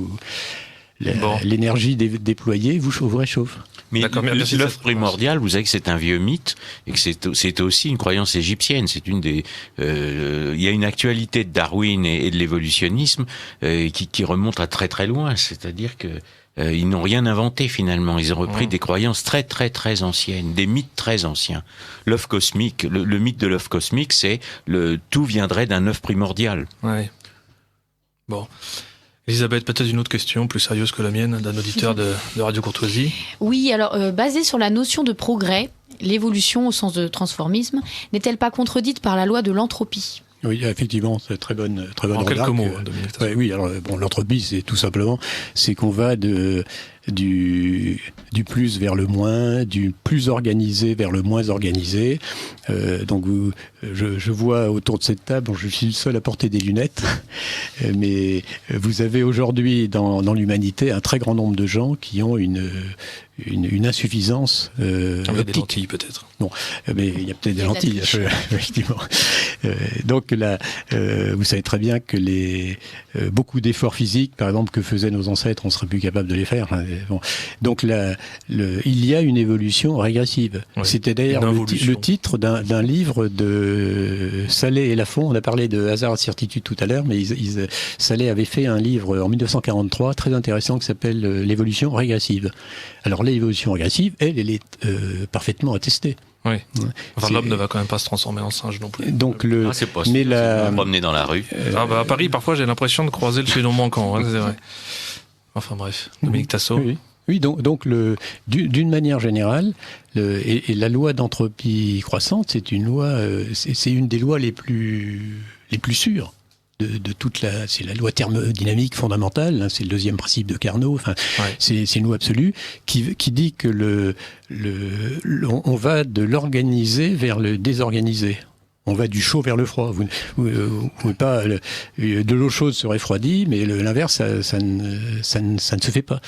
l'énergie déployée vous réchauffe. Mais l'œuf primordial, vous savez que c'est un vieux mythe et que c'était aussi une croyance égyptienne. C'est une des. Il y a une actualité de Darwin et de l'évolutionnisme qui remonte à très très loin. C'est-à-dire que ils n'ont rien inventé finalement. Ils ont repris des croyances très très très anciennes, des mythes très anciens. L'œuf cosmique, le mythe de l'œuf cosmique, c'est tout viendrait d'un œuf primordial. Ouais. Bon. Elisabeth, peut-être une autre question plus sérieuse que la mienne, d'un auditeur de Radio Courtoisie. Oui, alors basée sur la notion de progrès, l'évolution au sens de transformisme n'est-elle pas contredite par la loi de l'entropie ? Oui, effectivement, c'est très bonne en remarque. Quelques mots, Dominique. Oui, alors l'entropie, c'est tout simplement, c'est qu'on va du plus vers le moins, du plus organisé vers le moins organisé. Donc je vois autour de cette table, je suis le seul à porter des lunettes, mais vous avez aujourd'hui dans l'humanité un très grand nombre de gens qui ont une insuffisance optique. Des lentilles peut-être. Non, mais il y a peut-être des lentilles, effectivement. Donc là, vous savez très bien que beaucoup d'efforts physiques, par exemple, que faisaient nos ancêtres, on serait plus capable de les faire. Bon. Donc il y a une évolution régressive. Oui, c'était d'ailleurs le titre d'un livre de Salé et Lafont. On a parlé de hasard à certitude tout à l'heure, mais Salé avait fait un livre en 1943 très intéressant qui s'appelle L'évolution régressive. Alors l'évolution régressive, elle est parfaitement attestée. Oui. Enfin, l'homme ne va quand même pas se transformer en singe non plus. Donc c'est possible. Promener dans la rue. À Paris, parfois, j'ai l'impression de croiser le chaînon manquant. C'est vrai. Enfin bref, Dominique Tassot. Oui, donc d'une manière générale, et la loi d'entropie croissante, c'est une loi, c'est une des lois les plus sûres de toute c'est la loi thermodynamique fondamentale, hein, c'est le deuxième principe de Carnot. Enfin, c'est une loi absolue qui dit que on va de l'organisé vers le désorganisé. On va du chaud vers le froid. Vous pouvez pas, de l'eau chaude se refroidit, mais l'inverse, ça ne se fait pas.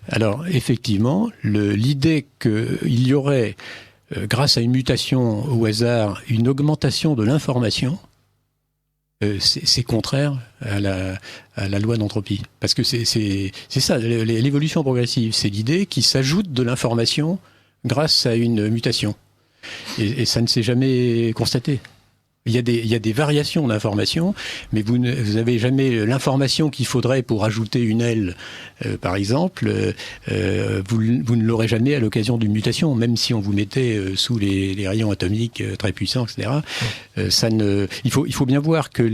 Alors, effectivement, l'idée qu'il y aurait, grâce à une mutation au hasard, une augmentation de l'information, c'est contraire à la loi d'entropie. Parce que c'est ça, l'évolution progressive, c'est l'idée qui s'ajoute de l'information grâce à une mutation. Et ça ne s'est jamais constaté. Il y a des variations d'information, mais vous n'avez jamais l'information qu'il faudrait pour ajouter une aile, par exemple. Vous ne l'aurez jamais à l'occasion d'une mutation, même si on vous mettait sous les rayons atomiques très puissants, etc. Il faut bien voir que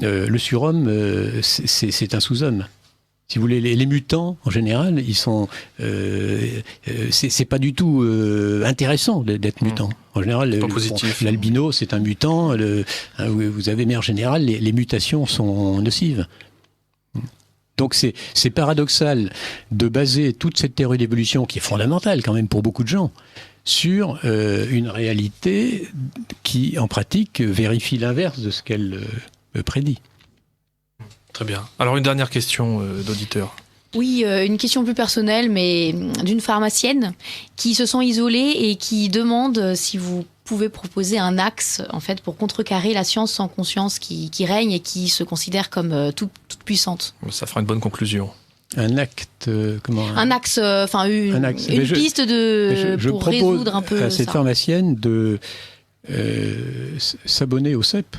le surhomme, c'est un sous-homme. Si vous voulez, les mutants, en général, ils sont, c'est pas du tout intéressant d'être mutant. En général, l'albino, c'est un mutant. Vous avez, mais en général, les mutations sont nocives. Donc c'est paradoxal de baser toute cette théorie d'évolution, qui est fondamentale quand même pour beaucoup de gens, sur une réalité qui, en pratique, vérifie l'inverse de ce qu'elle prédit. Très bien. Alors une dernière question d'auditeur. Oui, une question plus personnelle, mais d'une pharmacienne qui se sent isolée et qui demande si vous pouvez proposer un axe en fait pour contrecarrer la science sans conscience qui règne et qui se considère comme toute puissante. Ça fera une bonne conclusion. Un acte, un axe, une piste pour résoudre un peu à cette ça. Pharmacienne de s'abonner au CEP.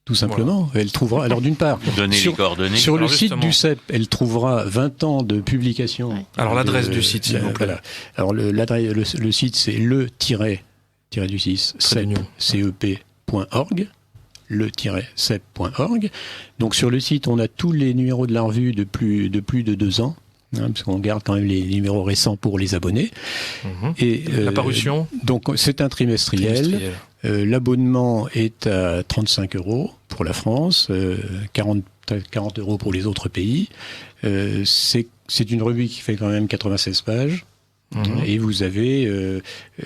Tout simplement. Voilà. Elle trouvera. Alors d'une part, donner les coordonnées. Sur le site du CEP, elle trouvera 20 ans de publication. Ouais. Alors l'adresse du site, s'il vous plaît. Voilà. Alors le site, c'est le-du-6 cep.org. le-cep.org. Donc sur le site, on a tous les numéros de la revue de plus de 2 ans. Parce qu'on garde quand même les numéros récents pour les abonnés. Et la parution donc c'est un trimestriel. L'abonnement est à 35 € pour la France, 40 € pour les autres pays. C'est une revue qui fait quand même 96 pages. Et vous avez...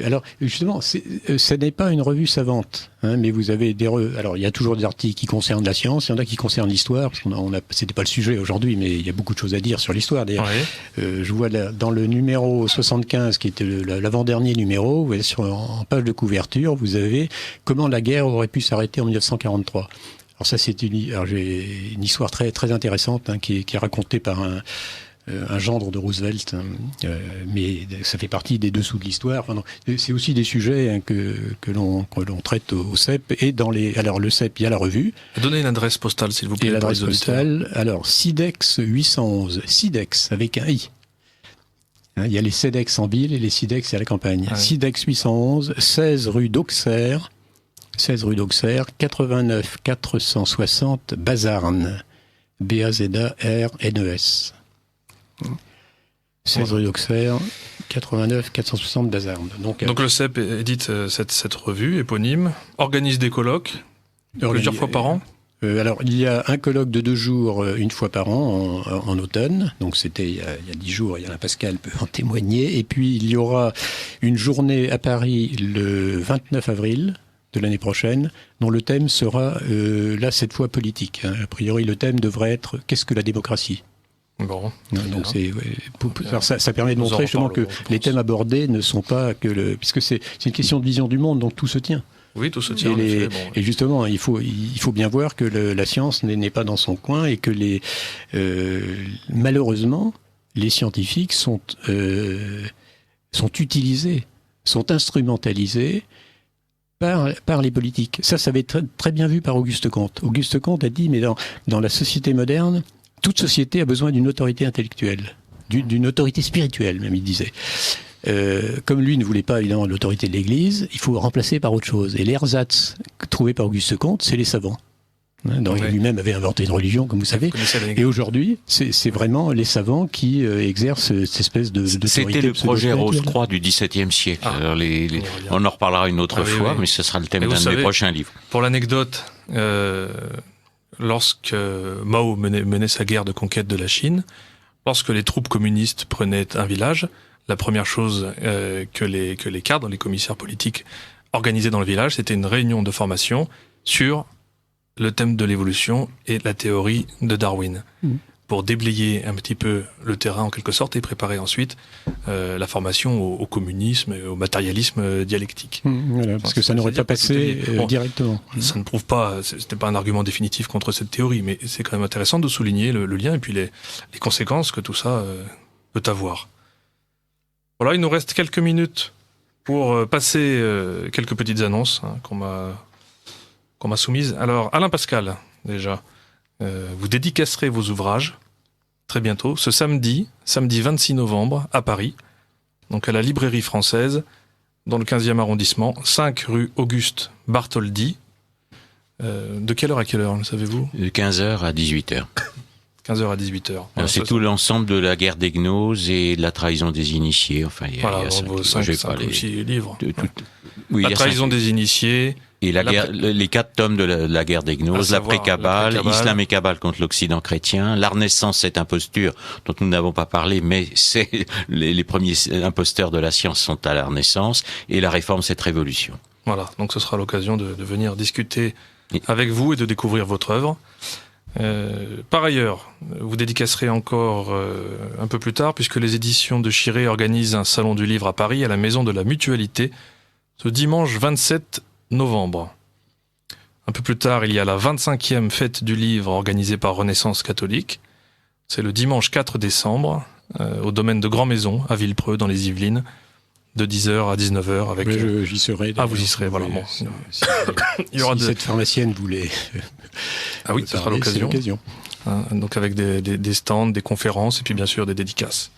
alors, justement, ça n'est pas une revue savante, mais vous avez alors, il y a toujours des articles qui concernent la science, il y en a qui concernent l'histoire, parce c'était pas le sujet aujourd'hui, mais il y a beaucoup de choses à dire sur l'histoire. D'ailleurs, je vois dans le numéro 75, qui était l'avant-dernier numéro, vous voyez, en page de couverture, vous avez « Comment la guerre aurait pu s'arrêter en 1943 ». Alors ça, j'ai une histoire très, très intéressante qui est racontée par un gendre de Roosevelt, mais ça fait partie des dessous de l'histoire. Enfin, c'est aussi des sujets que l'on traite au CEP. Et alors le CEP, il y a la revue. Donnez une adresse postale, s'il vous plaît. Et l'adresse postale, alors SIDEX 811, SIDEX avec un I. Il y a les CEDEX en ville et les SIDEX à la campagne. SIDEX 811, 16 rue d'Auxerre, 89 460 Bazarnes, B-A-Z-A-R-N-E-S. 16 rue d'Auxerre, 89 460 Bazarnes. Donc le CEP édite cette revue éponyme, organise des colloques plusieurs fois par an. Alors, il y a un colloque de 2 jours, une fois par an, en automne. Donc, c'était il y a 10 jours, Yann Pascal peut en témoigner. Et puis, il y aura une journée à Paris le 29 avril de l'année prochaine, dont le thème sera, là, cette fois politique. A priori, le thème devrait être « Qu'est-ce que la démocratie ?» Bon, donc ça permet de montrer justement que les thèmes abordés ne sont pas que puisque c'est une question de vision du monde, donc tout se tient. Oui, tout se tient. Et justement, il faut bien voir que la science n'est pas dans son coin et que malheureusement, les scientifiques sont utilisés, sont instrumentalisés par les politiques. Ça va être très, très bien vu par Auguste Comte. Auguste Comte a dit, mais dans la société moderne, toute société a besoin d'une autorité intellectuelle, d'une autorité spirituelle, même, il disait. Comme lui ne voulait pas, évidemment, l'autorité de l'Église, il faut remplacer par autre chose. Et l'ersatz trouvé par Auguste Comte, c'est les savants. Lui-même avait inventé une religion, comme vous savez. Et aujourd'hui, c'est vraiment les savants qui exercent cette espèce d'autorité. C'était le projet Rose-Croix du XVIIe siècle. Alors on en reparlera une autre fois, mais ce sera le thème d'un de mes prochains livres. Pour l'anecdote, lorsque Mao menait sa guerre de conquête de la Chine, lorsque les troupes communistes prenaient un village, la première chose que les cadres, les commissaires politiques organisaient dans le village, c'était une réunion de formation sur le thème de l'évolution et la théorie de Darwin, pour déblayer un petit peu le terrain en quelque sorte et préparer ensuite la formation au communisme et au matérialisme dialectique. Voilà, parce que ça n'aurait pas passé directement. Ça ne prouve pas, ce n'est pas un argument définitif contre cette théorie, mais c'est quand même intéressant de souligner le lien et puis les conséquences que tout ça peut avoir. Voilà, il nous reste quelques minutes pour passer quelques petites annonces qu'on m'a soumises. Alors, Alain Pascal, déjà, vous dédicacerez vos ouvrages très bientôt, ce samedi 26 novembre, à Paris, donc à la Librairie Française, dans le 15e arrondissement, 5 rue Auguste Bartholdi. De quelle heure à quelle heure, le savez-vous ? De 15h à 18h. 15h à 18h. Voilà, c'est tout l'ensemble de la guerre des gnoses et de la trahison des initiés. Enfin, il y a vos 5 ou 6 livres. Oui, la trahison des initiés, Et les 4 tomes de la guerre des gnoses, l'après-Kabbale, Islam et Kabbale contre l'Occident chrétien, la Renaissance, cette imposture dont nous n'avons pas parlé, mais c'est les premiers imposteurs de la science sont à la Renaissance, et la Réforme, cette révolution. Voilà, donc ce sera l'occasion de venir discuter avec vous et de découvrir votre œuvre. Par ailleurs, vous dédicacerez encore un peu plus tard, puisque les éditions de Chiré organisent un salon du livre à Paris, à la Maison de la Mutualité, ce dimanche 27 novembre. Un peu plus tard, il y a la 25e fête du livre organisée par Renaissance catholique. C'est le dimanche 4 décembre, au domaine de Grand Maison, à Villepreux, dans les Yvelines, de 10h à 19h. Avec... J'y serai. Ah, vous y serez, voilà. Bon. Il y aura cette pharmacienne voulait... Ah oui, ce sera l'occasion. Donc avec des stands, des conférences et puis bien sûr des dédicaces.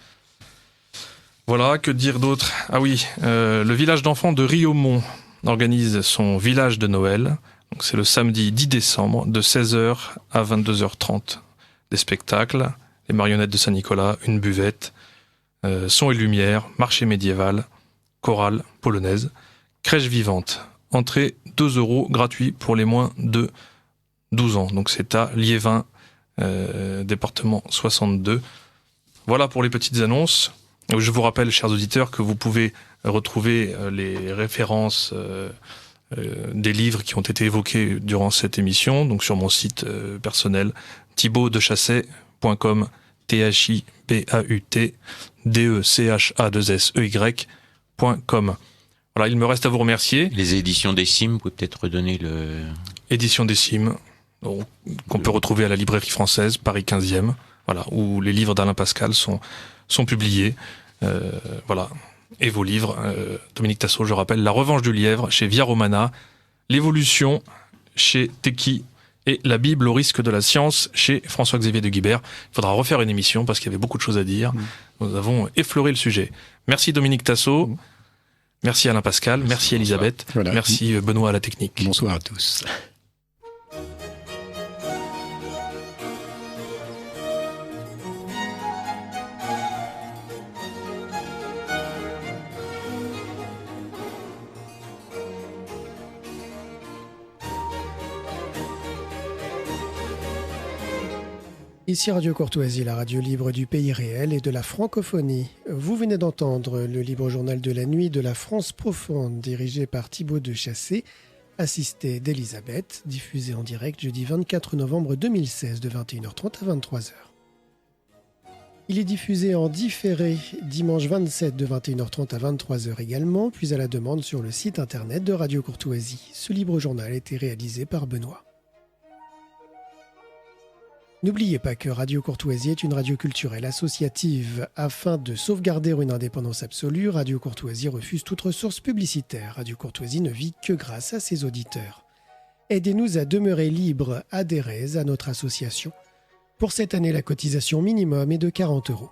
Voilà, que dire d'autre ? Ah oui, le village d'enfants de Riaumont organise son village de Noël. Donc c'est le samedi 10 décembre de 16h à 22h30. Des spectacles, les marionnettes de Saint-Nicolas, une buvette, son et lumière, marché médiéval, chorale polonaise, crèche vivante. Entrée 2 € gratuit pour les moins de 12 ans. Donc c'est à Liévin, département 62. Voilà pour les petites annonces. Je vous rappelle, chers auditeurs, que vous pouvez retrouver les références des livres qui ont été évoqués durant cette émission, donc sur mon site personnel, thibautdechasset.com, thibautdechasey.com. Voilà, il me reste à vous remercier. Les éditions des Cimes, vous pouvez peut-être redonner le... Éditions des Cimes, qu'on peut retrouver à la librairie française, Paris 15e, voilà, où les livres d'Alain Pascal sont publiés. Voilà. Et vos livres, Dominique Tassot, je rappelle, La Revanche du Lièvre chez Via Romana, L'Évolution chez Teki et La Bible au risque de la science chez François-Xavier de Guibert. Il faudra refaire une émission parce qu'il y avait beaucoup de choses à dire. Nous avons effleuré le sujet. Merci Dominique Tassot. Merci Alain Pascal. Merci Elisabeth. Voilà. Merci Benoît à la technique. Bonsoir à tous. Ici Radio Courtoisie, la radio libre du pays réel et de la francophonie. Vous venez d'entendre le libre journal de la nuit de la France profonde, dirigé par Thibaut Dechassey, assisté d'Elisabeth, diffusé en direct jeudi 24 novembre 2016 de 21h30 à 23h. Il est diffusé en différé dimanche 27 de 21h30 à 23h également, puis à la demande sur le site internet de Radio Courtoisie. Ce libre journal a été réalisé par Benoît. N'oubliez pas que Radio Courtoisie est une radio culturelle associative. Afin de sauvegarder une indépendance absolue, Radio Courtoisie refuse toute ressource publicitaire. Radio Courtoisie ne vit que grâce à ses auditeurs. Aidez-nous à demeurer libres, adhérez à notre association. Pour cette année, la cotisation minimum est de 40 €.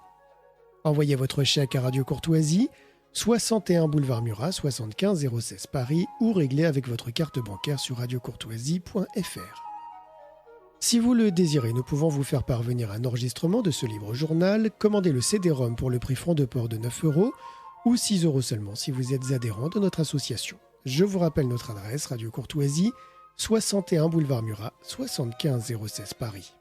Envoyez votre chèque à Radio Courtoisie, 61 boulevard Murat, 75 016 Paris, ou réglez avec votre carte bancaire sur radiocourtoisie.fr. Si vous le désirez, nous pouvons vous faire parvenir un enregistrement de ce libre journal. Commandez le CD-ROM pour le prix franc de port de 9 € ou 6 € seulement si vous êtes adhérent de notre association. Je vous rappelle notre adresse, Radio Courtoisie, 61 boulevard Murat, 75 016 Paris.